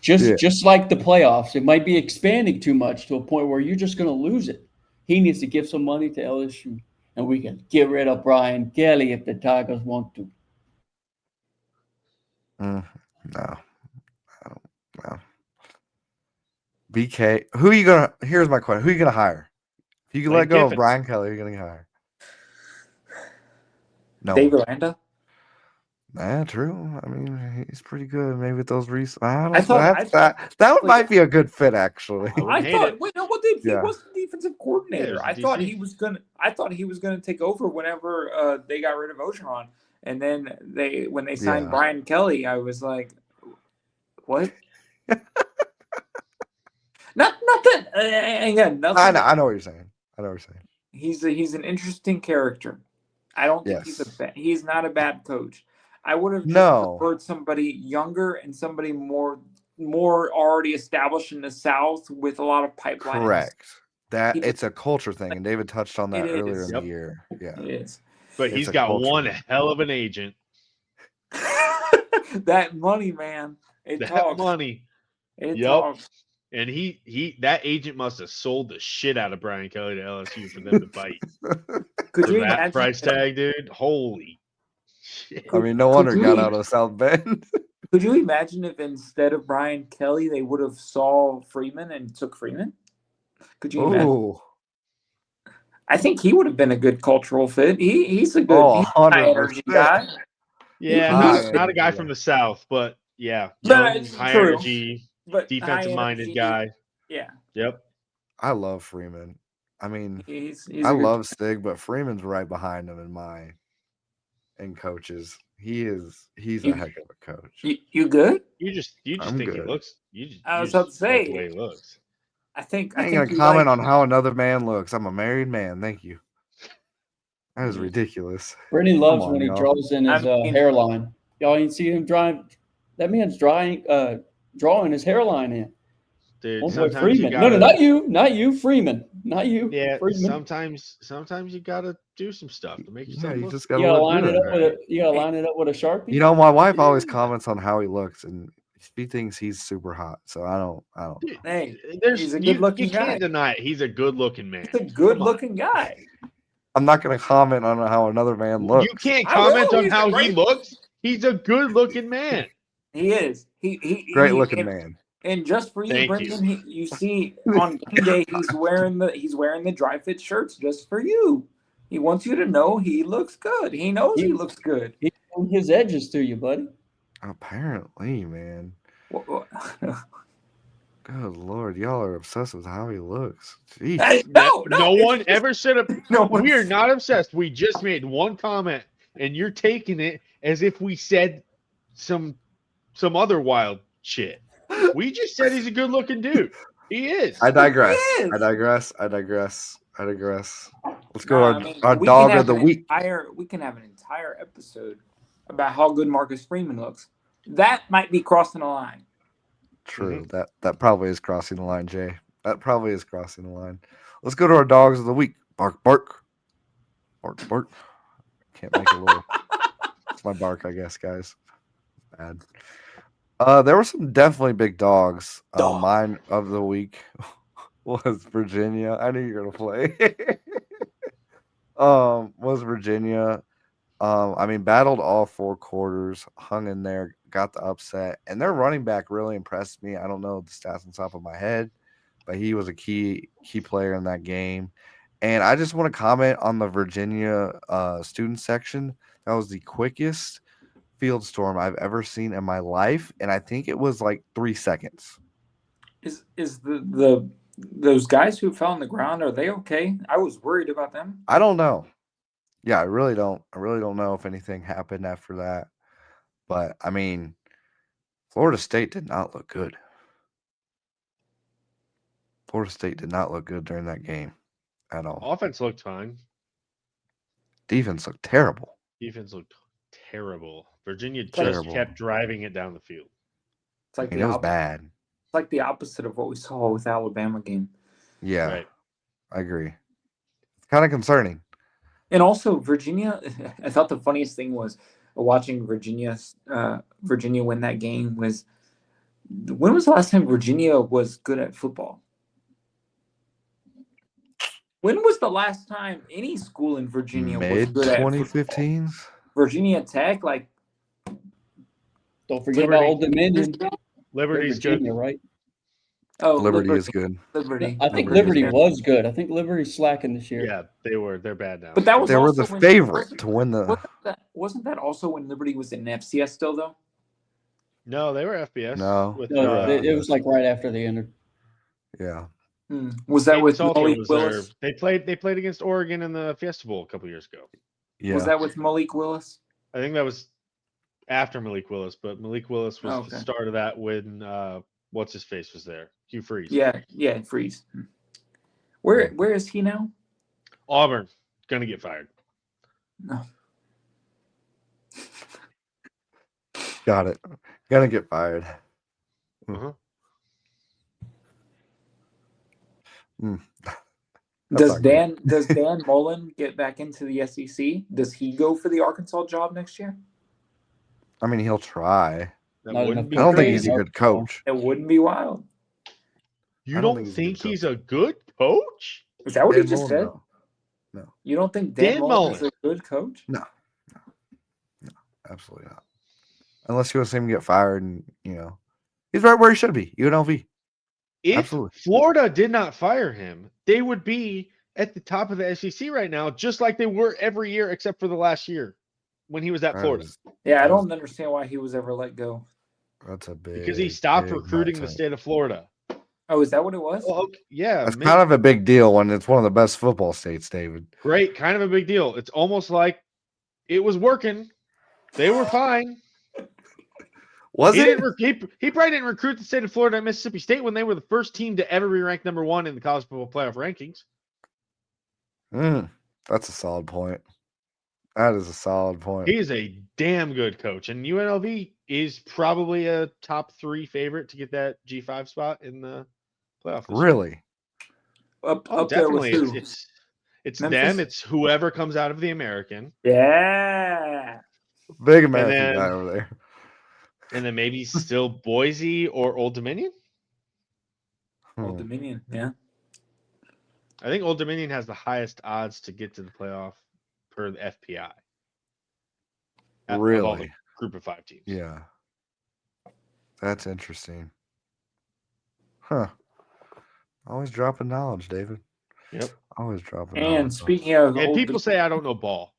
Just like the playoffs, it might be expanding too much to a point where you're just going to lose it. He needs to give some money to LSU, and we can get rid of Brian Kelly if the Tigers want to. No. BK, who are you going to – here's my question. Who are you going to hire? If you can let go of Brian Kelly, who are you going to hire? No. Dave Aranda? Yeah, true. I mean, he's pretty good. Maybe with those recent. That might be a good fit, actually. He was the defensive coordinator. I thought he was gonna take over whenever they got rid of Ogeron, and then when they signed Brian Kelly, I was like, what? Nothing. Nothing. I know what you're saying. He's an interesting character. I don't think he's not a bad coach. I would have preferred somebody younger and somebody more already established in the South with a lot of pipelines. Correct. It's a culture thing, and David touched on that earlier in the year. Yeah, it is. But he's got one hell of an agent. That money, man. Money. It talks. And that agent must have sold the shit out of Brian Kelly to LSU for them to bite. Could you imagine that price tag, dude? Holy shit. I mean, no wonder he got out of South Bend. Could you imagine if instead of Brian Kelly, they would have saw Freeman and took Freeman? Could you imagine? I think he would have been a good cultural fit. He's a good high energy guy. Yeah, not a guy from the South, but young, high energy. But defensive-minded guy. Yeah. Yep. I love Freeman. I mean, I love Stig, but Freeman's right behind him in coaches. He's a heck of a coach. You good? You just think good. He looks. I was about to say the way he looks. I ain't gonna comment on how another man looks. I'm a married man. Thank you. That is ridiculous. Brittany loves when he draws in his hairline. Y'all ain't see him drawing. That man's drawing his hairline in. Dude, Freeman. Not you, Freeman. Not you. Yeah, Freeman. sometimes you gotta do some stuff to make yourself you look. just gotta line it up line it up with a Sharpie. You know, my wife always comments on how he looks, and she thinks he's super hot. So I don't. Hey, he's a good-looking guy. You can't deny it. He's a good-looking man. He's a good-looking guy. I'm not gonna comment on how another man looks. You can't comment on how he looks. He's a good-looking man. He is. He great-looking man. And just for you, Brendan, you see on game day he's wearing the dry fit shirts just for you. He wants you to know he looks good. He knows he looks good. He's showing his edges to you, buddy. Apparently, man. Good Lord, y'all are obsessed with how he looks. Jeez. No one ever said it. We are not obsessed. We just made one comment, and you're taking it as if we said some other wild shit. We just said he's a good-looking dude. He is. I digress. I digress. Let's go to our dog of the week. We can have an entire episode about how good Marcus Freeman looks. That might be crossing the line. True. That probably is crossing the line, Jay. That probably is crossing the line. Let's go to our dogs of the week. Bark, bark. Bark, bark. Can't make a little. It's my bark, I guess, guys. bad. There were some definitely big dogs. Dog. Mine of the week was Virginia. I knew you were gonna play. Was Virginia. I mean, battled all 4 quarters, hung in there, got the upset, and their running back really impressed me. I don't know the stats on top of my head, but he was a key player in that game. And I just want to comment on the Virginia student section. That was the quickest field storm I've ever seen in my life, and I think it was like 3 seconds. Is the those guys who fell on the ground, are they okay? I was worried about them. I don't know. Yeah, I really don't know if anything happened after that. But I mean, Florida State did not look good. Florida State did not look good during that game at all. Offense looked fine. Defense looked terrible. Defense looked terrible. Virginia just kept driving it down the field. It's like it was bad. It's like the opposite of what we saw with the Alabama game. Yeah, right. I agree. It's kind of concerning. And also, Virginia, I thought the funniest thing was watching Virginia win that game was, when was the last time Virginia was good at football? When was the last time any school in Virginia was good at football? Mid-2015s? Virginia Tech, like. Don't forget about Old Dominion. Liberty's Virginia, good. Right? Oh, Liberty is good. Liberty. I think Liberty was good. I think Liberty's slacking this year. Yeah, they were. They're bad now. But that was they were the favorite to win the. Wasn't that also when Liberty was in FCS still though? No, they were FBS. No, it was like right after they entered. Yeah. Was that with Malik Willis? They played against Oregon in the Fiesta Bowl a couple years ago. Yeah. Was that with Malik Willis? I think that was after Malik Willis, but Malik Willis was the start of that when what's his face was there? Hugh Freeze. Yeah, Freeze. Where is he now? Auburn. Gonna get fired. No. Got it. Gonna get fired. Uh-huh. Does Dan Mullen get back into the SEC? Does he go for the Arkansas job next year? I mean, he'll try. I don't think he's a good coach. It wouldn't be wild. You don't think he's a good coach? Is that what he just said? No. You don't think Dan Mullen is a good coach? No, absolutely not. Unless you want to see him get fired, and he's right where he should be. UNLV. If Florida did not fire him, they would be at the top of the SEC right now, just like they were every year except for the last year when he was at Florida. I don't understand why he was ever let go. That's a big because he stopped recruiting the state of Florida. Oh, is that what it was? Well, yeah. That's kind of a big deal when it's one of the best football states, David. Great. Kind of a big deal. It's almost like it was working. They were fine. Was it? He probably didn't recruit the state of Florida and Mississippi State when they were the first team to ever be ranked number 1 in the college football playoff rankings. That's a solid point. That is a solid point. He is a damn good coach, and UNLV is probably a top 3 favorite to get that G5 spot in the playoff. Really? Up definitely. There with it's them. It's whoever comes out of the American. Yeah. Big American guy over there. And then maybe still Boise or Old Dominion? Old Dominion, yeah. I think Old Dominion has the highest odds to get to the playoff per the FPI. Really? Of all the group of 5 teams. Yeah. That's interesting. Huh. Always dropping knowledge, David. Yep. Always dropping knowledge. And speaking of... And people say I don't know ball.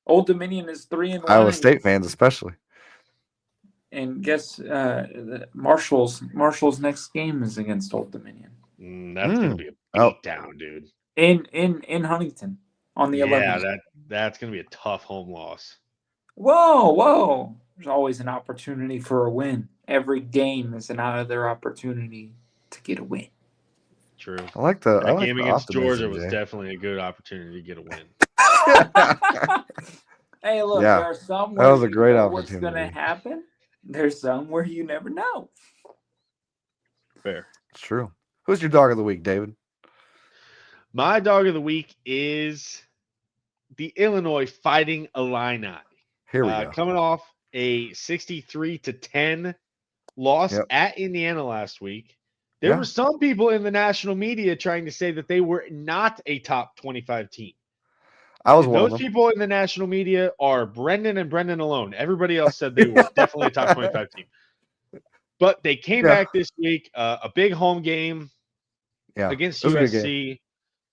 Old Dominion is 3-1. Iowa State fans especially. And guess Marshall's next game is against Old Dominion. That's going to be a beatdown, dude. In Huntington on the 11th. Yeah, that's going to be a tough home loss. Whoa. There's always an opportunity for a win. Every game is another opportunity to get a win. True. I like the game against Georgia was definitely a good opportunity to get a win. Hey, look, there are some that was a great opportunity. What's going to happen? There's some where you never know. Fair. It's true. Who's your dog of the week, David? My dog of the week is the Illinois Fighting Illini. Here we go. Coming off a 63-10 loss at Indiana last week. There were some people in the national media trying to say that they were not a top 25 team. I was and one those of them. people in the national media are Brendan and Brendan alone. Everybody else said they were definitely a top 25 team. But they came back this week, a big home game against USC.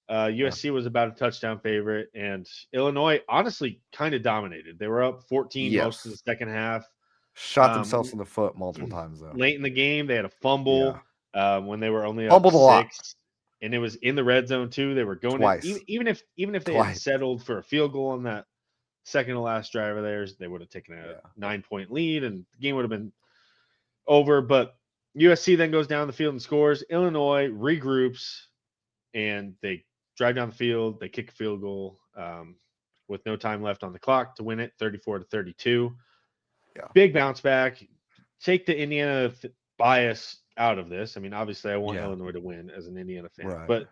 USC was about a touchdown favorite, and Illinois honestly kind of dominated. They were up 14 most of the second half. Shot themselves in the foot multiple times, though. Late in the game, they had a fumble when they were only Fumbled up 6. A And it was in the red zone too. They were going in, even if they had settled for a field goal on that second to last drive of theirs, they would have taken a 9-point lead and the game would have been over. But USC then goes down the field and scores. Illinois regroups and they drive down the field. They kick a field goal with no time left on the clock to win it, 34-32. Big bounce back. Take the Indiana bias out of this. I mean, obviously, I want Illinois to win as an Indiana fan, but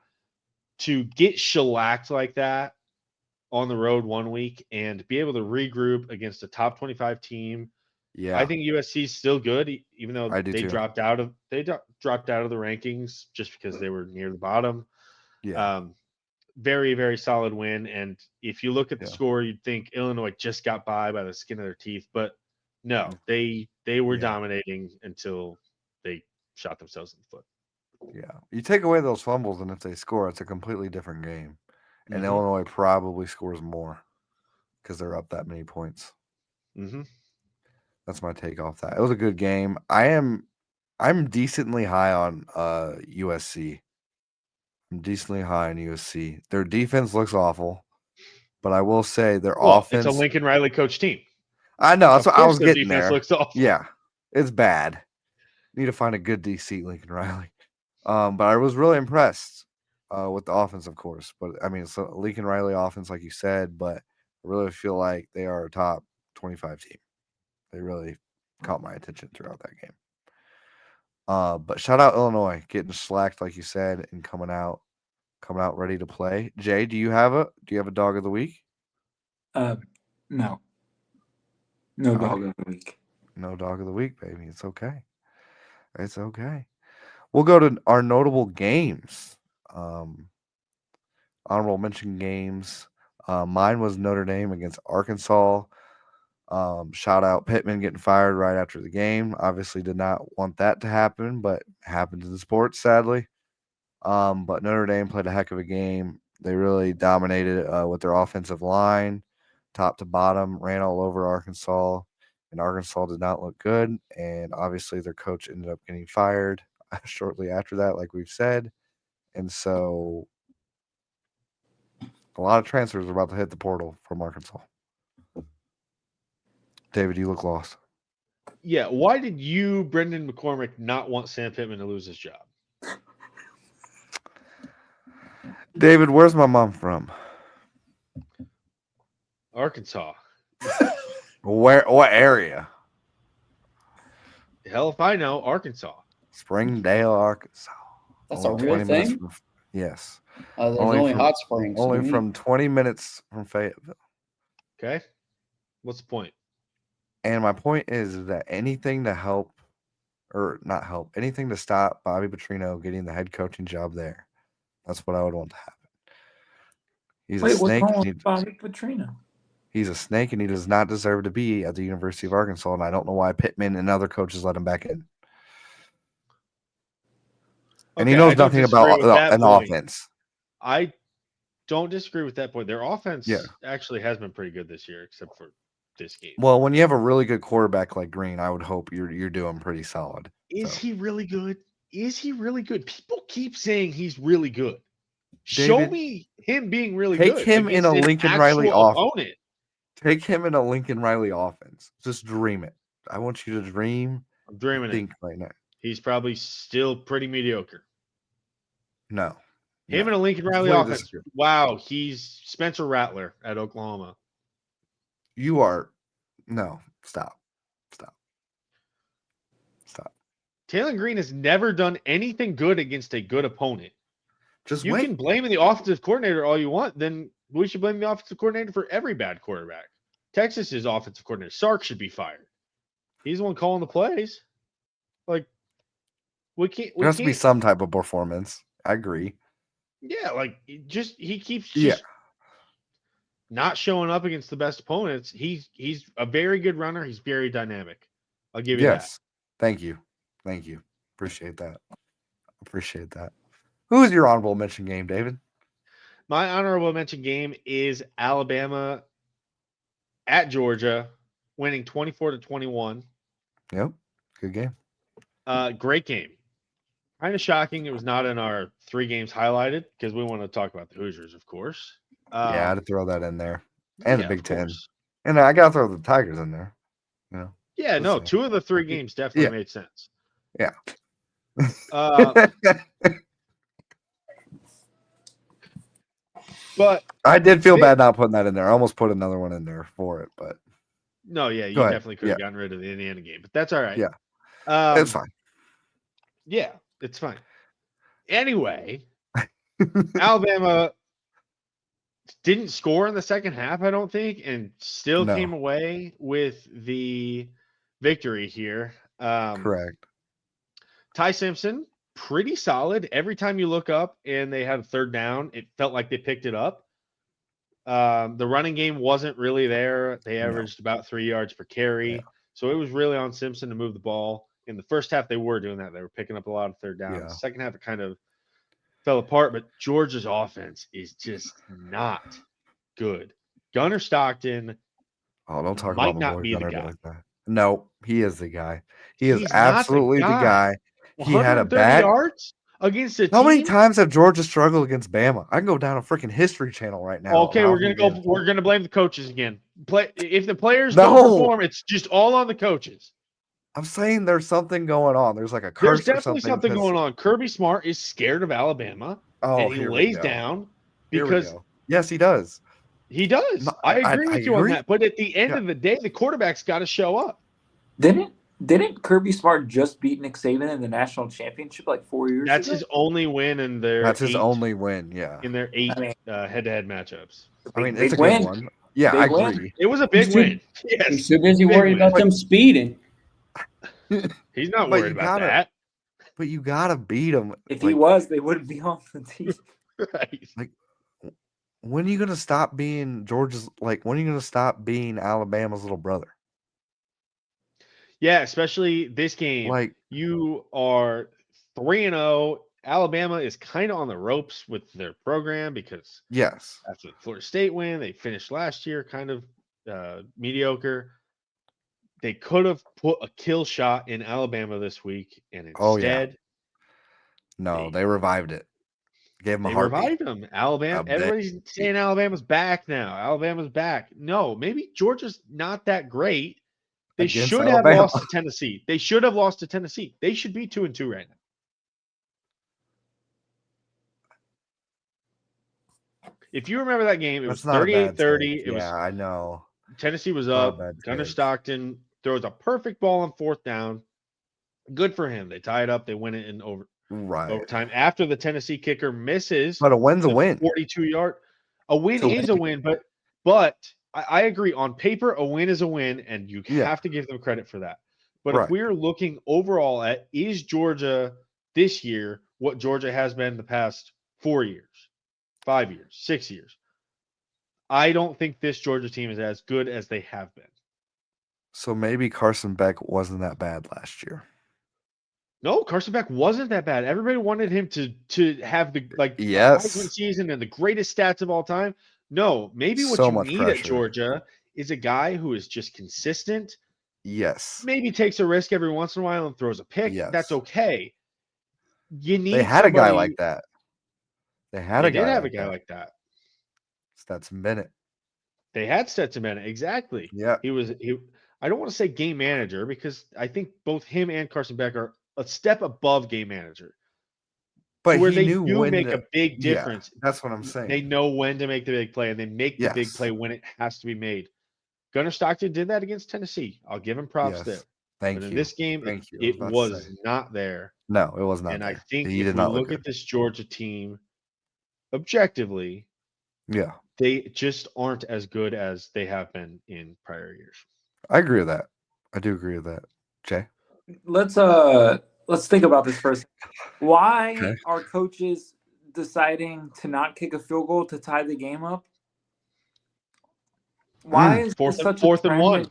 to get shellacked like that on the road one week and be able to regroup against a top 25 team, I think USC is still good, even though they dropped out of the rankings just because they were near the bottom. Very, very solid win. And if you look at the score, you'd think Illinois just got by the skin of their teeth, but no, they were dominating until they shot themselves in the foot. Yeah. You take away those fumbles, and if they score, it's a completely different game. And Illinois probably scores more because they're up that many points. That's my take off that. It was a good game. I'm decently high on USC. I'm decently high on USC. Their defense looks awful, but I will say their offense. It's a Lincoln Riley coach team. I know. That's what I was getting there. Looks awful. Yeah, it's bad. Need to find a good DC Lincoln Riley. But I was really impressed with the offense, of course. But I mean, it's a Lincoln Riley offense, like you said. But I really feel like they are a top 25 team. They really caught my attention throughout that game. But shout out Illinois getting slacked, like you said, and coming out ready to play. Jay, do you have a dog of the week? No. No dog of the week. No dog of the week, baby. It's okay. It's okay. We'll go to our notable games. Honorable mention games. Mine was Notre Dame against Arkansas. Shout out Pittman getting fired right after the game. Obviously did not want that to happen, but happened in sports, sadly. But Notre Dame played a heck of a game. They really dominated with their offensive line, top to bottom, ran all over Arkansas, and Arkansas did not look good. And obviously their coach ended up getting fired shortly after that, like we've said. And so a lot of transfers are about to hit the portal from Arkansas. David, you look lost. Yeah, why did you, Brendan McCormick, not want Sam Pittman to lose his job? David, where's my mom from? Arkansas. What area? Hell if I know, Arkansas. Springdale, Arkansas. That's a real thing? Yes. There's only hot springs. Only from 20 minutes from Fayetteville. Okay. What's the point? And my point is that anything to help, or not help, anything to stop Bobby Petrino getting the head coaching job there. That's what I would want to happen. He's a snake. What's wrong with Bobby Petrino? He's a snake, and he does not deserve to be at the University of Arkansas. And I don't know why Pittman and other coaches let him back in. And he knows nothing about an offense. I don't disagree with that point. Their offense actually has been pretty good this year, except for this game. Well, when you have a really good quarterback like Green, I would hope you're doing pretty solid. Is he really good? Is he really good? People keep saying he's really good. Show me him being really good. Take him in a Lincoln Riley offense. Take him in a Lincoln Riley offense. Just dream it. I want you to dream. I'm dreaming it right now. He's probably still pretty mediocre. No. Him in a Lincoln Riley offense. Wow, he's Spencer Rattler at Oklahoma. You are stop. Taylor Green has never done anything good against a good opponent. You can blame the offensive coordinator all you want, then we should blame the offensive coordinator for every bad quarterback. Texas's offensive coordinator, Sark, should be fired. He's the one calling the plays. Like, there has to be some type of performance. I agree. Yeah, like he keeps just not showing up against the best opponents. He's a very good runner. He's very dynamic. I'll give you that. Thank you. Appreciate that. Who is your honorable mention game, David? My honorable mention game is Alabama at Georgia, winning 24-21. Yep, good game. Great game. Kind of shocking it was not in our 3 games highlighted because we want to talk about the Hoosiers, of course. I had to throw that in there. And the Big Ten. And I got to throw the Tigers in there. Yeah, no, 2 of the 3 games definitely made sense. Yeah. But I did feel bad not putting that in there. I almost put another one in there for it, but no, yeah, you definitely could have gotten rid of the Indiana game, but that's all right. Yeah. It's fine. Yeah, it's fine. Anyway, Alabama didn't score in the second half, I don't think, and still came away with the victory here. Correct. Ty Simpson, pretty solid. Every time you look up and they had a third down, it felt like they picked it up. The running game wasn't really there. They averaged about 3 yards per carry. Yeah. So it was really on Simpson to move the ball. In the first half, they were doing that. They were picking up a lot of third downs. Yeah. The second half, it kind of fell apart. But Georgia's offense is just not good. Gunnar Stockton don't talk might about not be the guy. Like that. No, he is the guy. He's absolutely the guy. He had a bad yards against a team. How many times have Georgia struggled against Bama? I can go down a freaking History Channel right now. Okay, we're gonna blame the coaches again. If the players don't perform, it's just all on the coaches. I'm saying there's something going on. There's like a curse. There's definitely something going on. Kirby Smart is scared of Alabama, and he lays down because yes, he does. He does. I agree with you on that. But at the end of the day, the quarterback's got to show up. Didn't Kirby Smart just beat Nick Saban in the national championship like 4 years ago? That's his only win in their his only win, yeah. In their 8 head-to-head matchups. I mean, it's a good one. Yeah, I agree. It was a big win. Yes. He's too busy worried about them speeding. He's not worried about that. But you got to beat him. If he was, they wouldn't be on the team. Right. Like, when are you going to stop being Georgia's, when are you going to stop being Alabama's little brother? Yeah, especially this game. You are 3-0. Alabama is kind of on the ropes with their program because after the Florida State win, they finished last year kind of mediocre. They could have put a kill shot in Alabama this week, and instead, they revived it. Gave them a heartbeat. Revived them. Alabama. Everybody's saying Alabama's back now. Alabama's back. No, maybe Georgia's not that great. They should have lost to Tennessee. They should have lost to Tennessee. They should be 2-2 right now. If you remember that game, it was 38-30. I know. Tennessee was up. Gunnar Stockton throws a perfect ball on 4th down. Good for him. They tie it up. They win it in overtime. After the Tennessee kicker misses. But a win's a win. 42-yard. A win is a win, but I agree. On paper, a win is a win, and you have to give them credit for that. But if we are looking overall at, is Georgia this year what Georgia has been the past 4 years, 5 years, 6 years? I don't think this Georgia team is as good as they have been. So maybe Carson Beck wasn't that bad last year. No, Carson Beck wasn't that bad. Everybody wanted him to have the Heisman season and the greatest stats of all time. No, maybe what you need at Georgia is a guy who is just consistent. Yes. Maybe takes a risk every once in a while and throws a pick. Yes. That's okay. You need. They had a guy like that. They did have a guy like that. Stetson Bennett. They had Stetson Bennett, exactly. Yeah. He. I don't want to say game manager because I think both him and Carson Beck are a step above game manager. But where they do make a big difference. Yeah, that's what I'm saying. They know when to make the big play, and they make the big play when it has to be made. Gunnar Stockton did that against Tennessee. I'll give him props there. Thank you. In this game, it was not there. No, it was not. And I think if we look at this Georgia team objectively, they just aren't as good as they have been in prior years. I agree with that. I do agree with that. Jay? Let's think about this first. Why are coaches deciding to not kick a field goal to tie the game up? Why is this such a fourth and one?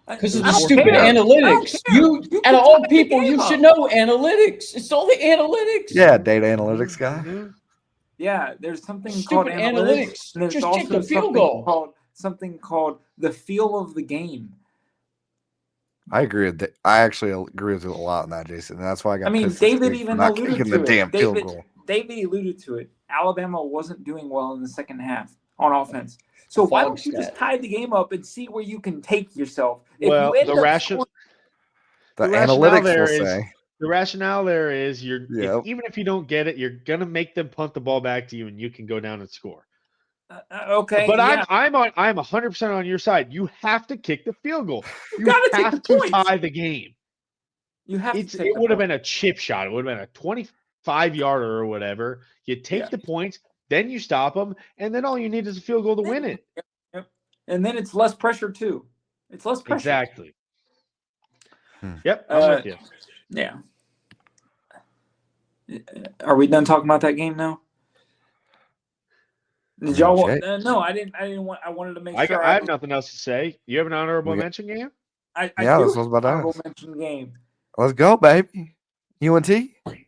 Because of the stupid analytics. You out of all people, you should know analytics. It's all the analytics. Yeah, data analytics guy. Mm-hmm. Yeah, there's something stupid called analytics. And there's just also kick the field goal. Something called the feel of the game. I agree with that. I actually agree with it a lot on that, Jason. And that's why I got pissed David even alluded to the damn field goal. David alluded to it. Alabama wasn't doing well in the second half on offense. So why don't you just tie the game up and see where you can take yourself? Well, the rationale there is even if you don't get it, you're gonna make them punt the ball back to you, and you can go down and score. Okay, but I'm 100% on your side. You have to kick the field goal. You have to tie the game. You have it would have been a chip shot. It would have been a 25-yarder or whatever. You take the points, then you stop them, and then all you need is a field goal to win it. Yep. And then it's less pressure too. It's less pressure. Exactly. Yep. I'm with you. Yeah. Are we done talking about that game now? Did y'all want? No, I didn't want. I wanted to make sure. I have nothing else to say. You have an honorable mention game? I this was about honorable mention game. Let's go, baby. UNT.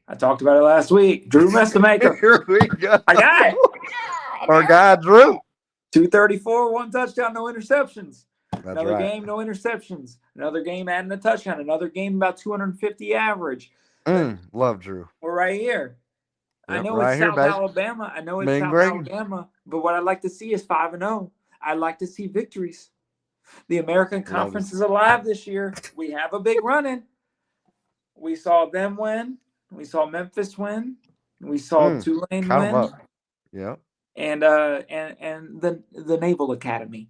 I talked about it last week. Drew Mestamaker. Here we go. I got it. Our guy Drew. 234, 1 touchdown, no interceptions. Another game, no interceptions. Another game adding a touchdown. Another game about 250 average. Love Drew. We're right here. Yep, I know it's South Alabama. I know it's South Alabama. But what I'd like to see is 5-0. I'd like to see victories. The American Conference is alive this year. We have a big run-in. We saw them win. We saw Memphis win. We saw Tulane win. Yeah. And the Naval Academy.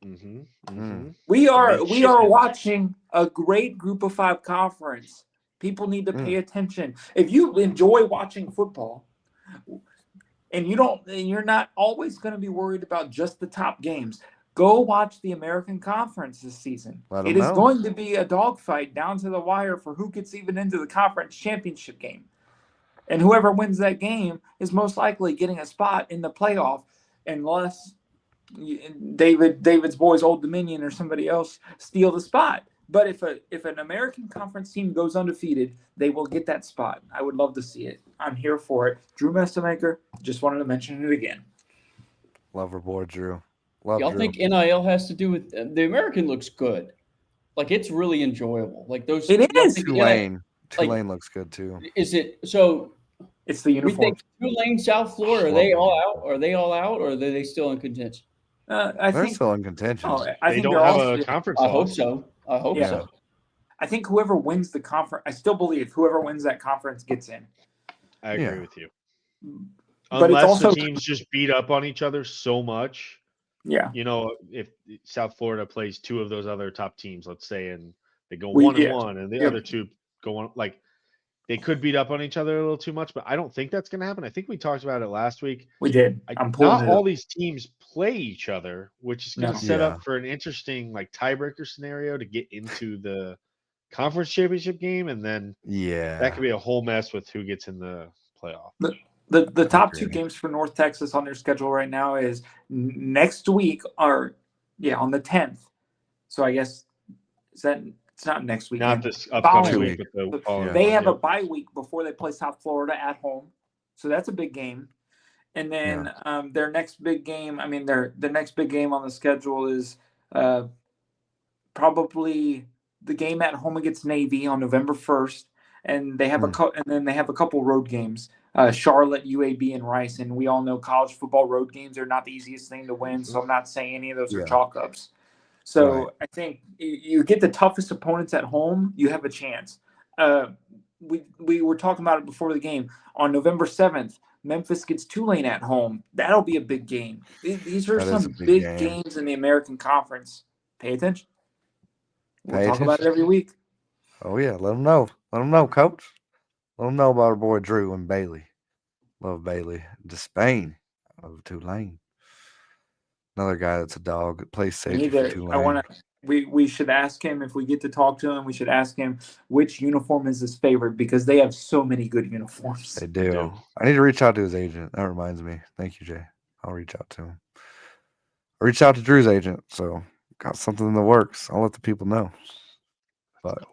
Mm-hmm. Mm-hmm. We are watching a great Group of 5 conference. People need to pay attention. If you enjoy watching football, and you're not always going to be worried about just the top games, go watch the American Conference this season. It is going to be a dogfight down to the wire for who gets even into the conference championship game. And whoever wins that game is most likely getting a spot in the playoff, unless David's boys, Old Dominion, or somebody else steal the spot. But if an American Conference team goes undefeated, they will get that spot. I would love to see it. I'm here for it. Drew Mestamaker, just wanted to mention it again. Love our boy, Drew. Y'all think NIL has to do with the American looks good? Like, it's really enjoyable. Like those. It is. Tulane looks good too. Is it so? It's the uniform. We think Tulane, South Florida, are they all out? Are they all out, or are they still in contention? They're still in contention. They don't have a conference. I hope so. I think whoever wins the conference, I still believe whoever wins that conference gets in. I agree with you. But unless the teams just beat up on each other so much. Yeah. If South Florida plays two of those other top teams, let's say, and they go 1-1, and the other two go on, like, they could beat up on each other a little too much, but I don't think that's going to happen. I think we talked about it last week. We did. Not all these teams play each other, which is going to set up for an interesting tiebreaker scenario to get into the conference championship game, and then that could be a whole mess with who gets in the playoff. The top 2 games for North Texas on their schedule right now is next week on the 10th. So I guess it's not next week. Not this upcoming week. They have a bye week before they play South Florida at home. So that's a big game. And then their next big game, the next big game on the schedule is probably the game at home against Navy on November 1st. And they have a couple road games. Charlotte, UAB, and Rice. And we all know college football road games are not the easiest thing to win. So I'm not saying any of those are chalk ups. So I think you get the toughest opponents at home, you have a chance. We were talking about it before the game. On November 7th, Memphis gets Tulane at home. That'll be a big game. These are some big games in the American Conference. Pay attention. We'll talk about it every week. Oh, yeah. Let them know. Let them know, Coach. Let them know about our boy Drew and Bailey. Love Bailey. Despain of Tulane. Another guy that's a dog that plays safety for Tulane. we should ask him if we get to talk to him. We should ask him which uniform is his favorite because they have so many good uniforms. They do. I need to reach out to his agent. That reminds me. Thank you, Jay. I'll reach out to him. I reached out to Drew's agent, so got something in the works. I'll let the people know. But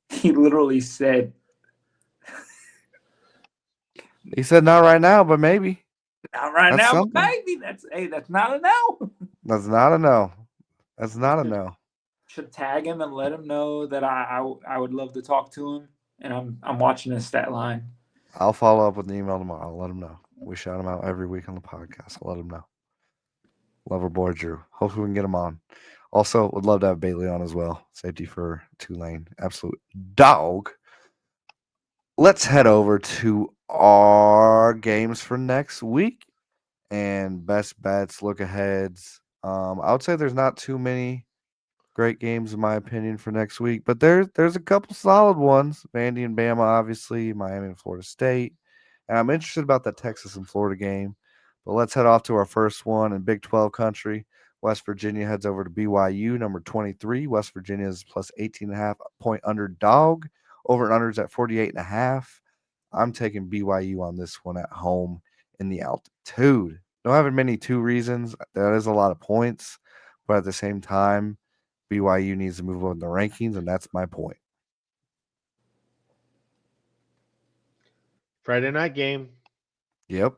he literally said, he said not right now, but maybe. Not right now, but maybe. That's not a no. That's not a no. That's not a no. Should tag him and let him know that I would love to talk to him, and I'm watching his stat line. I'll follow up with an email tomorrow. I'll let him know. We shout him out every week on the podcast. I'll let him know. Love our boy Drew. Hopefully we can get him on. Also, would love to have Bailey on as well. Safety for Tulane. Absolute dog. Let's head over to our games for next week and best bets, look aheads. I would say there's not too many great games in my opinion for next week, but there's a couple solid ones. Vandy and Bama, obviously, Miami and Florida State. And I'm interested about that Texas and Florida game. But let's head off to our first one in Big 12 country. West Virginia heads over to BYU, number 23. West Virginia is plus 18.5 point underdog. Over and unders at 48.5. I'm taking BYU on this one at home in the altitude. Don't have many two reasons. That is a lot of points. But at the same time, BYU needs to move on the rankings, and that's my point. Friday night game. Yep.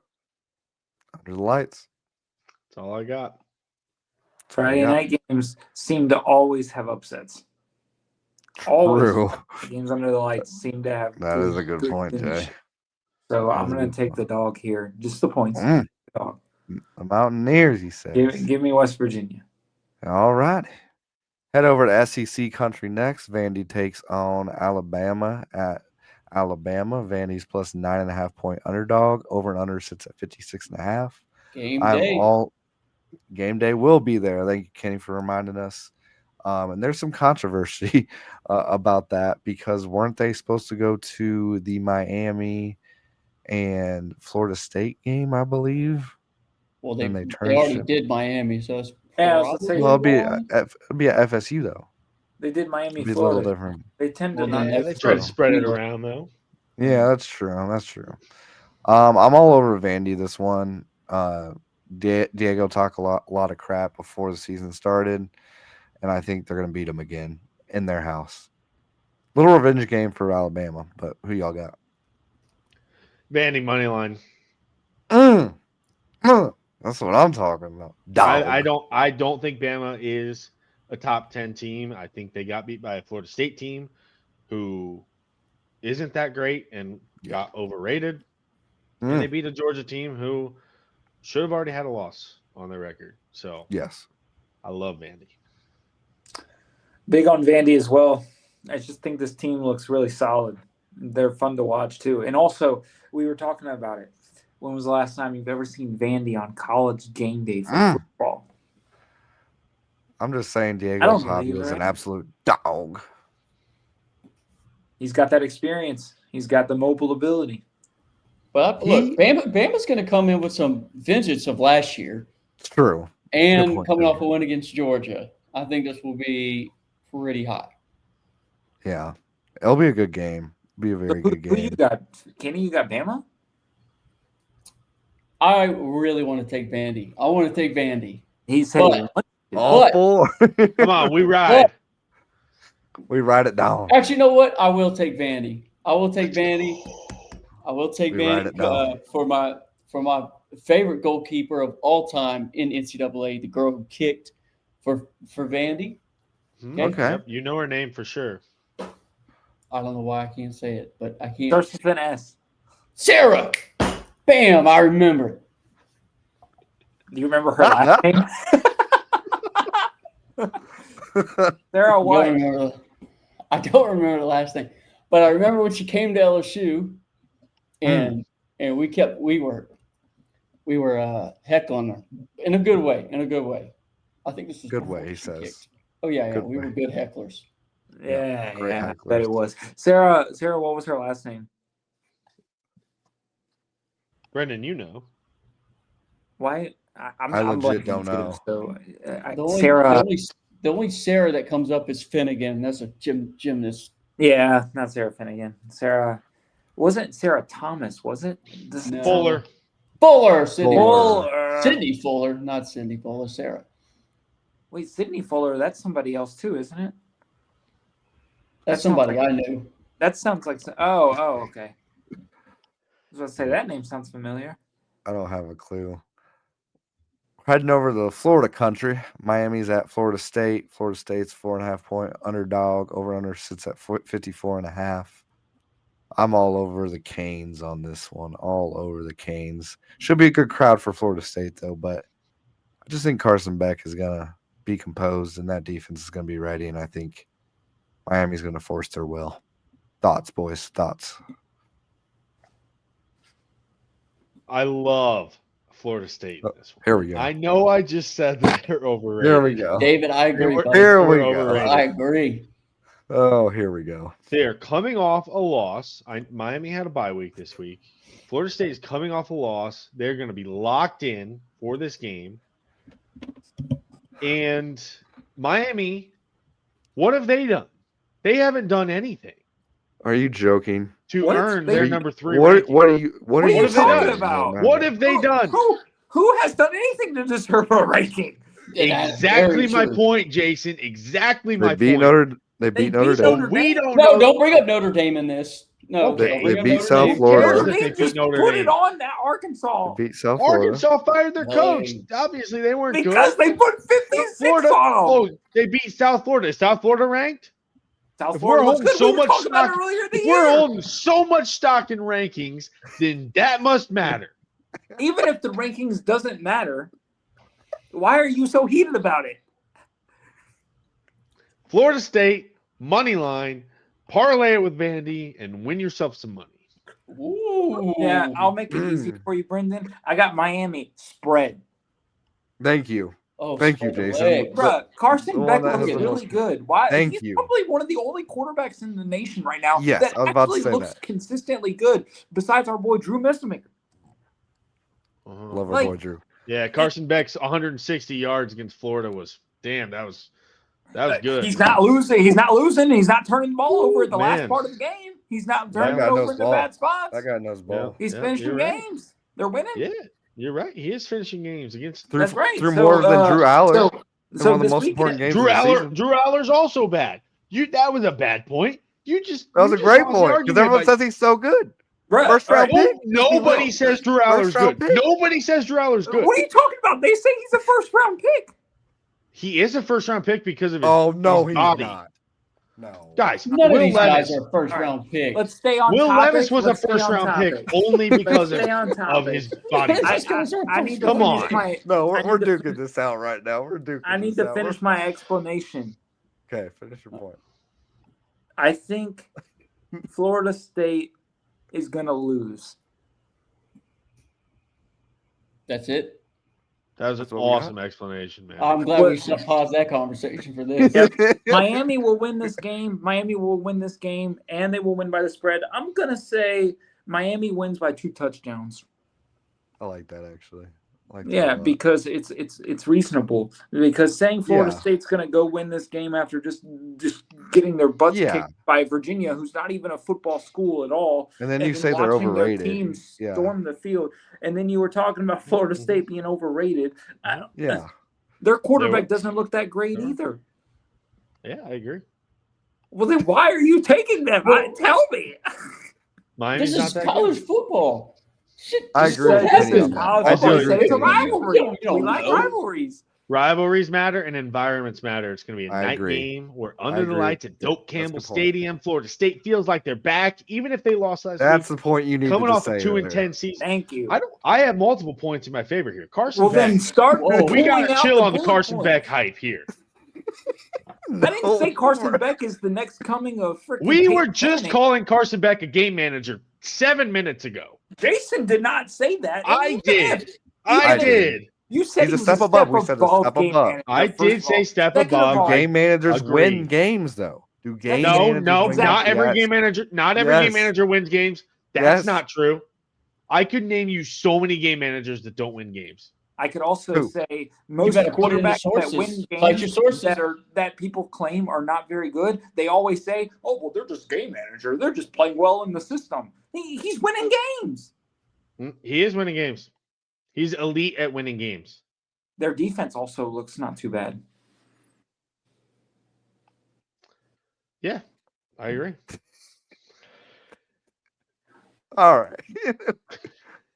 Under the lights. That's all I got. Friday night games seem to always have upsets. Always. True. Games under the lights seem to have. That is a good point, finish. Jay. So I'm going to take the dog here. Just the points. Dog. The Mountaineers, he says. Give me West Virginia. All right. Head over to SEC country next. Vandy takes on Alabama at Alabama. Vandy's plus 9.5 point underdog. Over and under sits at 56.5. Game day will be there. Thank you, Kenny, for reminding us. And there's some controversy about that because weren't they supposed to go to the Miami and Florida State game, I believe? Well, they already did Miami, so it's it'll be at FSU though. They did Miami, Florida. A little different. They tend to they try to spread it around though. Yeah, that's true. I'm all over Vandy this one. Diego talked a lot of crap before the season started, and I think they're going to beat them again in their house. Little revenge game for Alabama, but who y'all got? Vandy money line. That's what I'm talking about. I don't think Bama is a top 10 team. I think they got beat by a Florida State team who isn't that great and got overrated. And they beat a Georgia team who should have already had a loss on their record. So yes, I love Vandy. Big on Vandy as well. I just think this team looks really solid. They're fun to watch too. And also, we were talking about it. When was the last time you've ever seen Vandy on College game day for football? I'm just saying Diego Pavia is an absolute dog. He's got that experience. He's got the mobile ability. But look, Bama's going to come in with some vengeance of last year. It's true. And coming off a win against Georgia. I think this will be pretty hot. Yeah. It'll be a good game. It'll be a very good game. Who you got? Kenny, you got Bama? I really want to take Vandy. I want to take Vandy. He said all four. Come on, we ride. We ride it down. Actually, you know what? I will take Vandy. I will take Vandy for my favorite goalkeeper of all time in NCAA, the girl who kicked for Vandy. Okay. Yep, you know her name for sure. I don't know why I can't say it, but I can't. Starts with an S. Sarah. Bam! I remember it. Do you remember her last name? Sarah White. I don't remember the last name, but I remember when she came to LSU, and we were heckling her in a good way. I think this was good way. He says. Kicked. Oh yeah, we were good hecklers. Yeah, I bet it was. Sarah, what was her last name? Brendan, you know. Why? I legit don't know. So, the The only Sarah that comes up is Finnegan. And that's a gymnast. Yeah, not Sarah Finnegan. Wasn't Sarah Thomas, was it? No. Fuller. Sydney Fuller, not Sydney Fuller, Sarah. Wait, Sydney Fuller, that's somebody else too, isn't it? That's somebody I knew. That sounds like okay. I was going to say that name sounds familiar. I don't have a clue. Heading over to the Florida country. Miami's at Florida State. Florida State's 4.5-point underdog. Over-under sits at 54.5. I'm all over the Canes on this one. All over the Canes. Should be a good crowd for Florida State, though, but I just think Carson Beck is going to be composed, and that defense is going to be ready, and I think Miami's going to force their will. Thoughts, boys? Thoughts? I love Florida State in this one. Here we go. I know I just said that they're overrated. Here we go. David, I agree. Here we go. I agree. Oh, here we go. They're coming off a loss. Miami had a bye week this week. Florida State is coming off a loss. They're going to be locked in for this game. And Miami, what have they done? They haven't done anything Are you joking? to earn their number 3 What ranking. are you talking saying? about? Man? What have they done? Who has done anything to deserve a ranking? Exactly my point, Jason. Exactly my They beat point. They beat Notre beat Dame. Notre We don't No, know. don't bring up Notre Dame in this. No, Okay. don't bring They up beat Notre South Dame. Florida. Notre They Dame beat just Notre put Dame. it on that Arkansas They beat South Florida. Arkansas fired their coach. Hey. Obviously, they weren't because good. they put 56 Florida. on them. Oh, they beat South Florida. Is South Florida ranked? South If Florida we're looks holding good. so We were much talking about stock, it earlier in the if we're year. holding so much stock in rankings, then that must matter. Even if the rankings doesn't matter, why are you so heated about it? Florida State, money line, parlay it with Vandy, and win yourself some money. Ooh. Yeah, I'll make it easy for you, Brendan. I got Miami spread. Thank you. Oh, Thank you, spread the Jason. leg. Bruh, Carson the Beck one that looks has the really most- good. Why? Thank He's you. probably one of the only quarterbacks in the nation right now Yes, that I was about to actually say looks that. consistently good, besides our boy Drew Messemaker. Love our Like- boy Drew. Yeah, Carson Beck's 160 yards against Florida was that was good. He's not losing. He's not losing. He's not turning the ball over at the last man. part of the game. He's not That turning guy it over knows into ball. bad spots. That guy knows ball. He's Yeah, finishing you're right. games. They're winning. Yeah, you're right. He is finishing games against That's right. Threw So, more than Drew Aller. So, one of the this most weekend- important games Drew of the Aller. season. Drew Aller's also bad. That was a bad point. That was a great point because everyone says he's so good. Bruh, First round all right, pick. Nobody says Drew Aller's round good. pick. Nobody says Drew Aller's good. What are you talking about? They say he's a first round pick. He is a first round pick because of his, Oh no, his he's body. not. No, Guys, None of Will these guys Levis. are first round picks. Let's stay on Will topic. Levis was a Let's stay first on round pick topic. only because Let's stay on of topic. his body. I need to Come finish on. my. no, I we're need to duking this out right now. We're duking. I need this to out. finish my explanation. Okay, finish your point. I think Florida State is going to lose. That's it. That was an That's what we got. awesome explanation, man. I'm glad we paused that conversation for this. Miami will win this game. Miami will win this game, and they will win by the spread. I'm going to say Miami wins by 2 touchdowns. I like that actually. I like that a Yeah, lot. because it's reasonable. Because saying Florida Yeah. State's going to go win this game after just getting their butts Yeah. kicked by Virginia, who's not even a football school at all, and then you say they're watching overrated. Their team Yeah. storm the field, and then you were talking about Florida State being overrated. Yeah. Their quarterback They were. doesn't look that great They were. either. Yeah, I agree. Well, then why are you taking them? Tell me. Miami's This not is that college good. football. Shit, I this agree with happens. Kenny on that. College I do football. agree It's a with Kenny. rivalry. You don't We like know. rivalries. Rivalries matter and environments matter. It's going to be a I night agree. game. We're under the agree. lights at Doak That's a Campbell good point. Stadium. Florida State feels like they're back, even if they lost last That's week. the point you need Coming to off say a 2-10 earlier. season. Thank you. I have multiple points in my favor here. Carson Well, Beck. then start. Whoa. We got pulling to out chill on the bullet Carson points. Beck hype here. I didn't say Carson Beck is the next coming of freaking. We Peyton were just Manning. calling Carson Beck a game manager 7 minutes ago. Jason did not say that. And I even did. if- I I did. did. You said He's he a was step above. We said a step game above. manager, I first did of say all. step Second of above. all, Game managers Agreed. win games, though. Do game No, managers no, win not games? every Yes. game manager. Not every Yes. game manager wins games. That's Yes. not true. I could name you so many game managers that don't win games. I could also Who? say most better put it in the quarterbacks that win sources. Cite your games sources. that people claim are not very good. They always say, "Oh, well, they're just game manager. They're just playing well in the system." He's winning games. He is winning games. He's elite at winning games. Their defense also looks not too bad. Yeah, I agree. All right.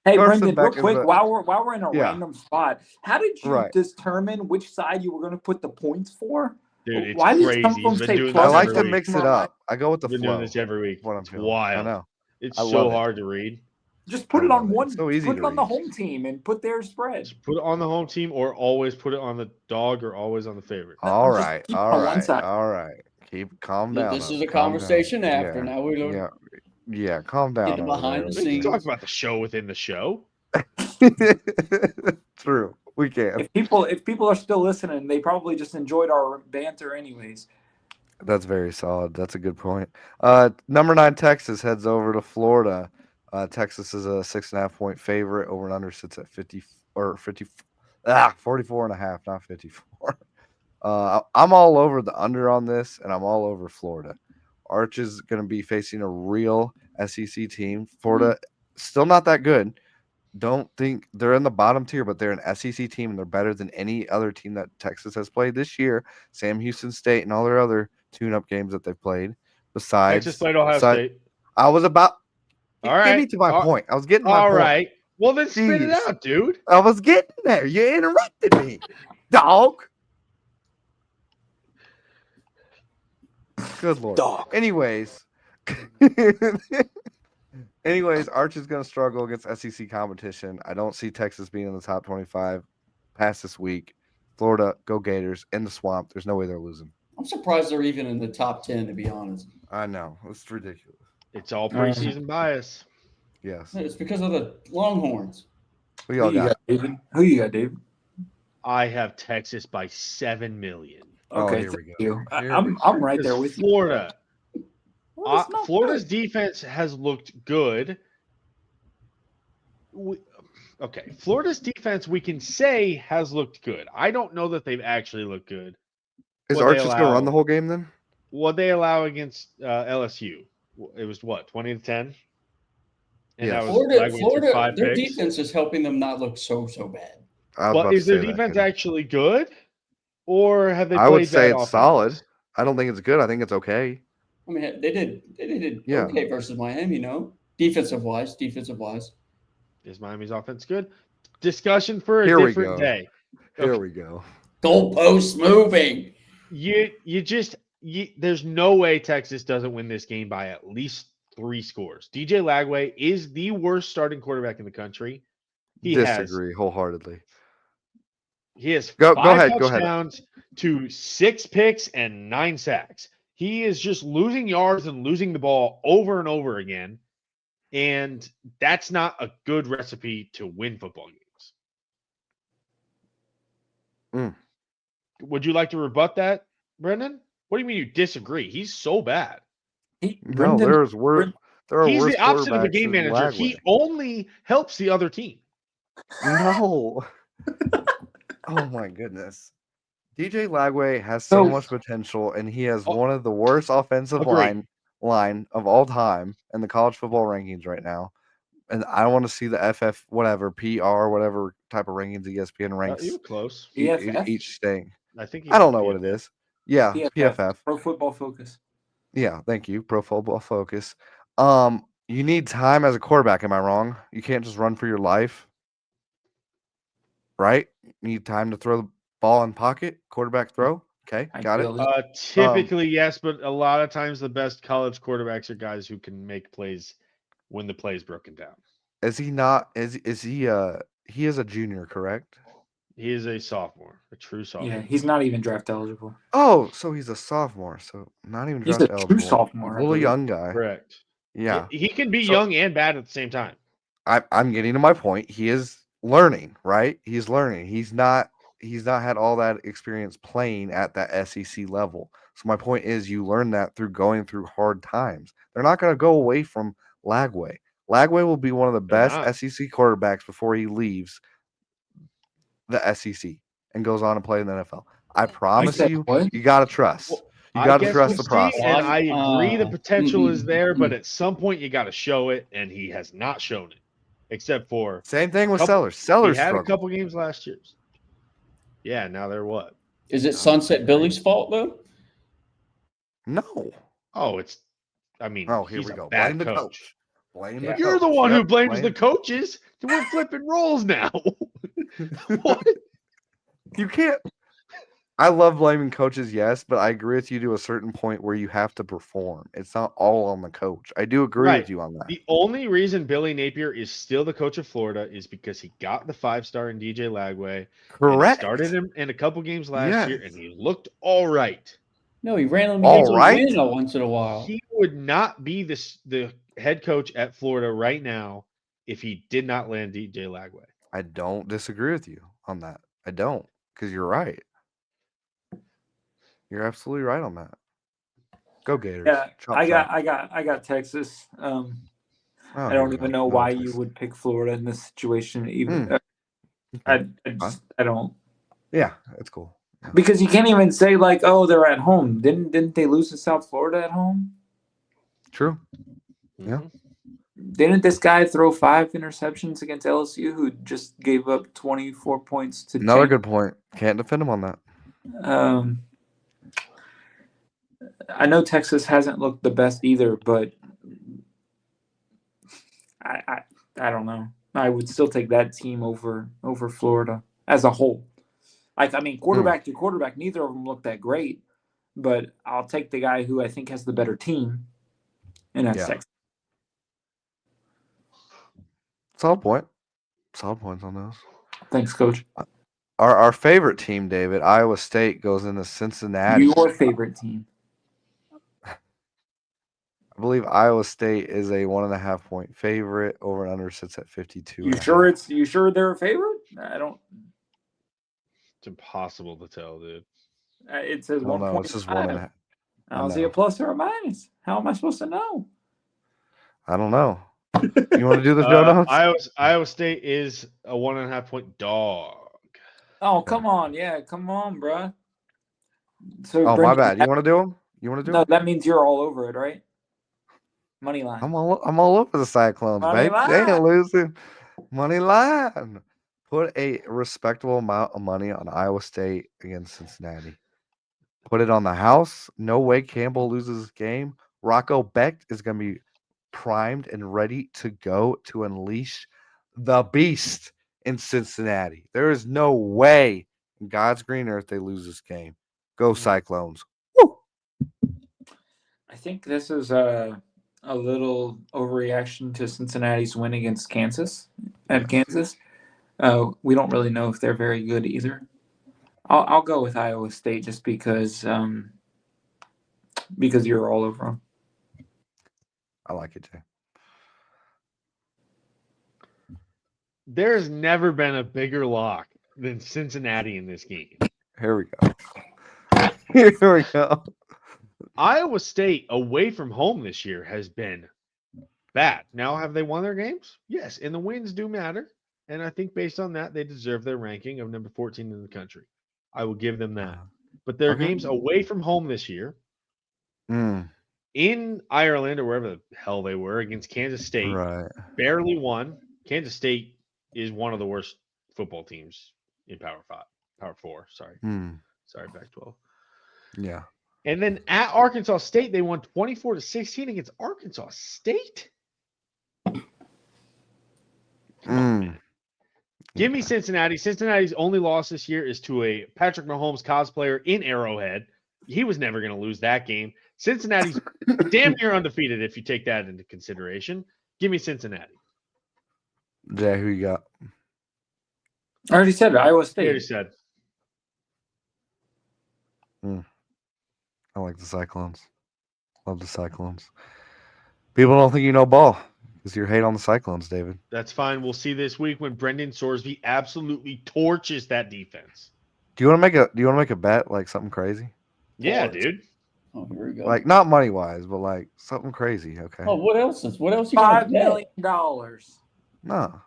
Hey, Carson Brendan, Beck real quick, is while we're in a random spot, how did you Right. determine which side you were going to put the points for? Dude, it's Why did some crazy. of them He's been say doing plus? I this like every to week. mix it up. I go with the We've been flow. doing this every week. What I'm It's feeling. wild. I know. It's I so love it. hard to read. Just put I it on love it. one. It's so easy put to it on the read. home team and put their spread. Just put it on the home team or always put it on the dog or always on the favorite. All Just right. keep All on one right. side. All right. Calm down. This is though. a Calm conversation down. after. Yeah. Now we don't. Yeah. Calm down. Get behind the We can scenes. talk about the show within the show. True. We can. If people are still listening, they probably just enjoyed our banter anyways. That's very solid. That's a good point. Number 9 Texas heads over to Florida. Texas is a 6.5-point favorite. Over and under sits at 44.5, not 54. I'm all over the under on this, and I'm all over Florida. Arch is going to be facing a real SEC team. Florida still not that good. Don't think they're in the bottom tier, but they're an SEC team, and they're better than any other team that Texas has played this year. Sam Houston State and all their other tune-up games that they've played. Besides, Texas played Ohio State. I was about. All Give right. me to my point. I was getting my All point. right. Well, then spit it Jeez. out, dude. I was getting there. You interrupted me, dog. Good Lord. Dog. Anyways, Arch is going to struggle against SEC competition. I don't see Texas being in the top 25 past this week. Florida, go Gators. In the swamp. There's no way they're losing. I'm surprised they're even in the top 10, to be honest. I know. It's ridiculous. It's all preseason bias. Yes. It's because of the Longhorns. We all got David? Who you got, David? I have Texas by 7 million. Okay, here we thank go. you. Here I'm right there with you. Florida. Well, it's not Florida's good. defense has looked good. Okay, Florida's defense we can say has looked good. I don't know that they've actually looked good. Is What Arch they just going to run the allow- whole game then? What they allow against LSU? It was what, 20-10? And Yes. that was Lagway took Florida, 5 their picks. defense is helping them not look so bad. I was But about to is their say that, defense Kenny. actually good? Or have they played I would say bad it's offense? solid. I don't think it's good. I think it's okay. I mean, they did Yeah. okay versus Miami, defensive wise. Is Miami's offense good? Discussion for a Here we different go. day. Here we go. Goalposts moving. There's no way Texas doesn't win this game by at least 3 scores. DJ Lagway is the worst starting quarterback in the country. Disagree wholeheartedly. He has Go 5 ahead. touchdowns to 6 picks and 9 sacks. He is just losing yards and losing the ball over and over again. And that's not a good recipe to win football games. Would you like to rebut that, Brendan? What do you mean you disagree? He's so bad. No, there are worse. He's the opposite of a game than manager. Lagway. He only helps the other team. No. Oh my goodness. DJ Lagway has so much potential, and he has one of the worst offensive line of all time in the college football rankings right now. And I want to see the FF whatever PR whatever type of rankings ESPN ranks. You were close. Each thing. I don't know what it is. Yeah, PFF. Pro Football Focus. Yeah, thank you. Pro Football Focus. You need time as a quarterback. Am I wrong? You can't just run for your life, right? You need time to throw the ball in pocket, quarterback throw. Okay, got it. Typically, yes, but a lot of times the best college quarterbacks are guys who can make plays when the play is broken down. Is he not? Is he? He is a junior, correct? He is a sophomore, a true sophomore. Yeah, he's not even draft eligible. Oh, so he's a sophomore. So not even draft eligible. He's a true sophomore. Little young guy. Correct. Yeah. He can be young and bad at the same time. I'm getting to my point. He is learning, right? He's learning. He's not had all that experience playing at that SEC level. So my point is you learn that through going through hard times. They're not going to go away from Lagway. Lagway will be one of the best SEC quarterbacks before he leaves the SEC and goes on to play in the NFL. I promise you got to trust. You I got to guess trust we'll the process. see, and I agree the potential is there, but at some point you got to show it, and he has not shown it, except for same thing with Sellers. Sellers he had struggled. a couple games last year. Yeah, now they're what? Is it Sunset Billy's fault though? No. Oh, it's. I mean, here he's we go. Bad Blame the coach. Blame the coach. You're the one who blames blame. the coaches. We're flipping roles now. What? You can't. I love blaming coaches, yes, but I agree with you to a certain point where you have to perform. It's not all on the coach. I do agree with you on that. The only reason Billy Napier is still the coach of Florida is because he got the 5-star in DJ Lagway. Correct. Started him in a couple games last year, and he looked all right. No, he randomly gets a win once in a while. He would not be the head coach at Florida right now if he did not land DJ Lagway. I don't disagree with you on that. I don't, because you're right. You're absolutely right on that. Go Gators. Yeah, I got Texas. I don't even know why you would pick Florida in this situation. Even I don't. Yeah, that's cool. Yeah. Because you can't even say like, oh, they're at home. Didn't they lose to South Florida at home? True. Yeah. Didn't this guy throw 5 interceptions against LSU, who just gave up 24 points to? Another good point. Can't defend him on that. I know Texas hasn't looked the best either, but I don't know. I would still take that team over Florida as a whole. Like, I mean, quarterback to quarterback, neither of them look that great, but I'll take the guy who I think has the better team, and that's Texas. Solid point. Solid points on those. Thanks, Coach. Our favorite team, David, Iowa State, goes into Cincinnati. Your favorite team. I believe Iowa State is a 1.5 point favorite. Over and under sits at 52. You sure they're a favorite? I don't. It's impossible to tell, dude. It says 1 point. It's just 1.5. I don't see a plus or a minus. How am I supposed to know? I don't know. You want to do the show notes? Iowa State is a 1.5 point dog. Oh, come on. Yeah, come on, bro. So my bad. You want to do them? No, that means you're all over it, right? Money line. I'm all over the Cyclones, baby. They ain't losing. Money line. Put a respectable amount of money on Iowa State against Cincinnati. Put it on the house. No way Campbell loses this game. Rocco Becht is going to be primed and ready to go to unleash the beast in Cincinnati. There is no way in God's green earth they lose this game. Go Cyclones. Woo! I think this is a little overreaction to Cincinnati's win against Kansas. We don't really know if they're very good either. I'll go with Iowa State just because you're all over them. I like it too. There's never been a bigger lock than Cincinnati in this game. Here we go. Here we go. Iowa State away from home this year has been bad. Now, have they won their games? Yes, and the wins do matter. And I think based on that, they deserve their ranking of number 14 in the country. I will give them that. But their games away from home this year, in Ireland or wherever the hell they were, against Kansas State, barely won. Kansas State is one of the worst football teams in Power 4. Sorry, Pac-12. Yeah. And then at Arkansas State, they won 24-16 against Arkansas State. Give me Cincinnati. Cincinnati's only loss this year is to a Patrick Mahomes cosplayer in Arrowhead. He was never going to lose that game. Cincinnati's damn near undefeated if you take that into consideration. Give me Cincinnati. Jay, who you got? I already said it. Iowa State. I already said. I like the Cyclones. Love the Cyclones. People don't think you know ball because you're hate on the Cyclones, David. That's fine. We'll see this week when Brendan Sorsby absolutely torches that defense. Do you want to make a bet, like something crazy? Yeah, dude. Oh, here we go. Like not money wise, but like something crazy. Okay. Oh, what else you $5 got? million. No.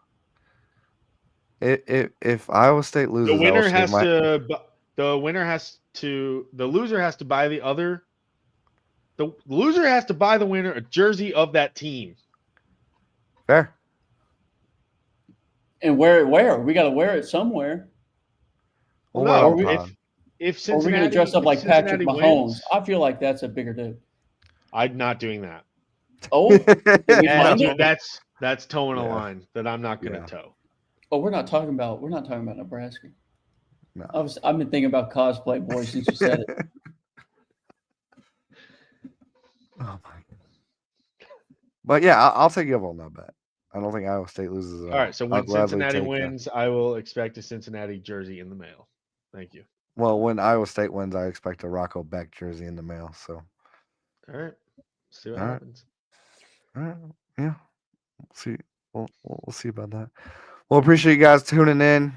If Iowa State loses, The winner LSU has might, to. The loser has to buy the other. The loser has to buy the winner a jersey of that team. fair. And wear it where? We got to wear it somewhere. We'll Well, wear it no, on the pod. if Or are we going to dress Cincinnati up like Patrick Cincinnati Mahomes? wins, I feel like that's a bigger deal. I'm not doing that. Oh, did we find it? That's towing a Yeah. line that I'm not going to Yeah. tow. Oh, we're not talking about Nebraska. No. I've been thinking about cosplay, boy, since you said it. Oh my goodness. But yeah, I'll take you up on that bet. I don't think Iowa State loses at all. All right, so I'll when gladly Cincinnati take wins, I will expect a Cincinnati jersey in the mail. Thank you. well, when Iowa State wins, I expect a Rocco Beck jersey in the mail. So, All right, see what All right. happens. all right, yeah, we'll see. We'll see about that. Well, appreciate you guys tuning in.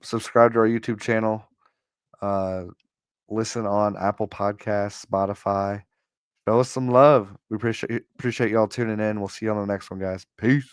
Subscribe to our YouTube channel. Listen on Apple Podcasts, Spotify. Show us some love. We appreciate y'all tuning in. We'll see you on the next one, guys. Peace.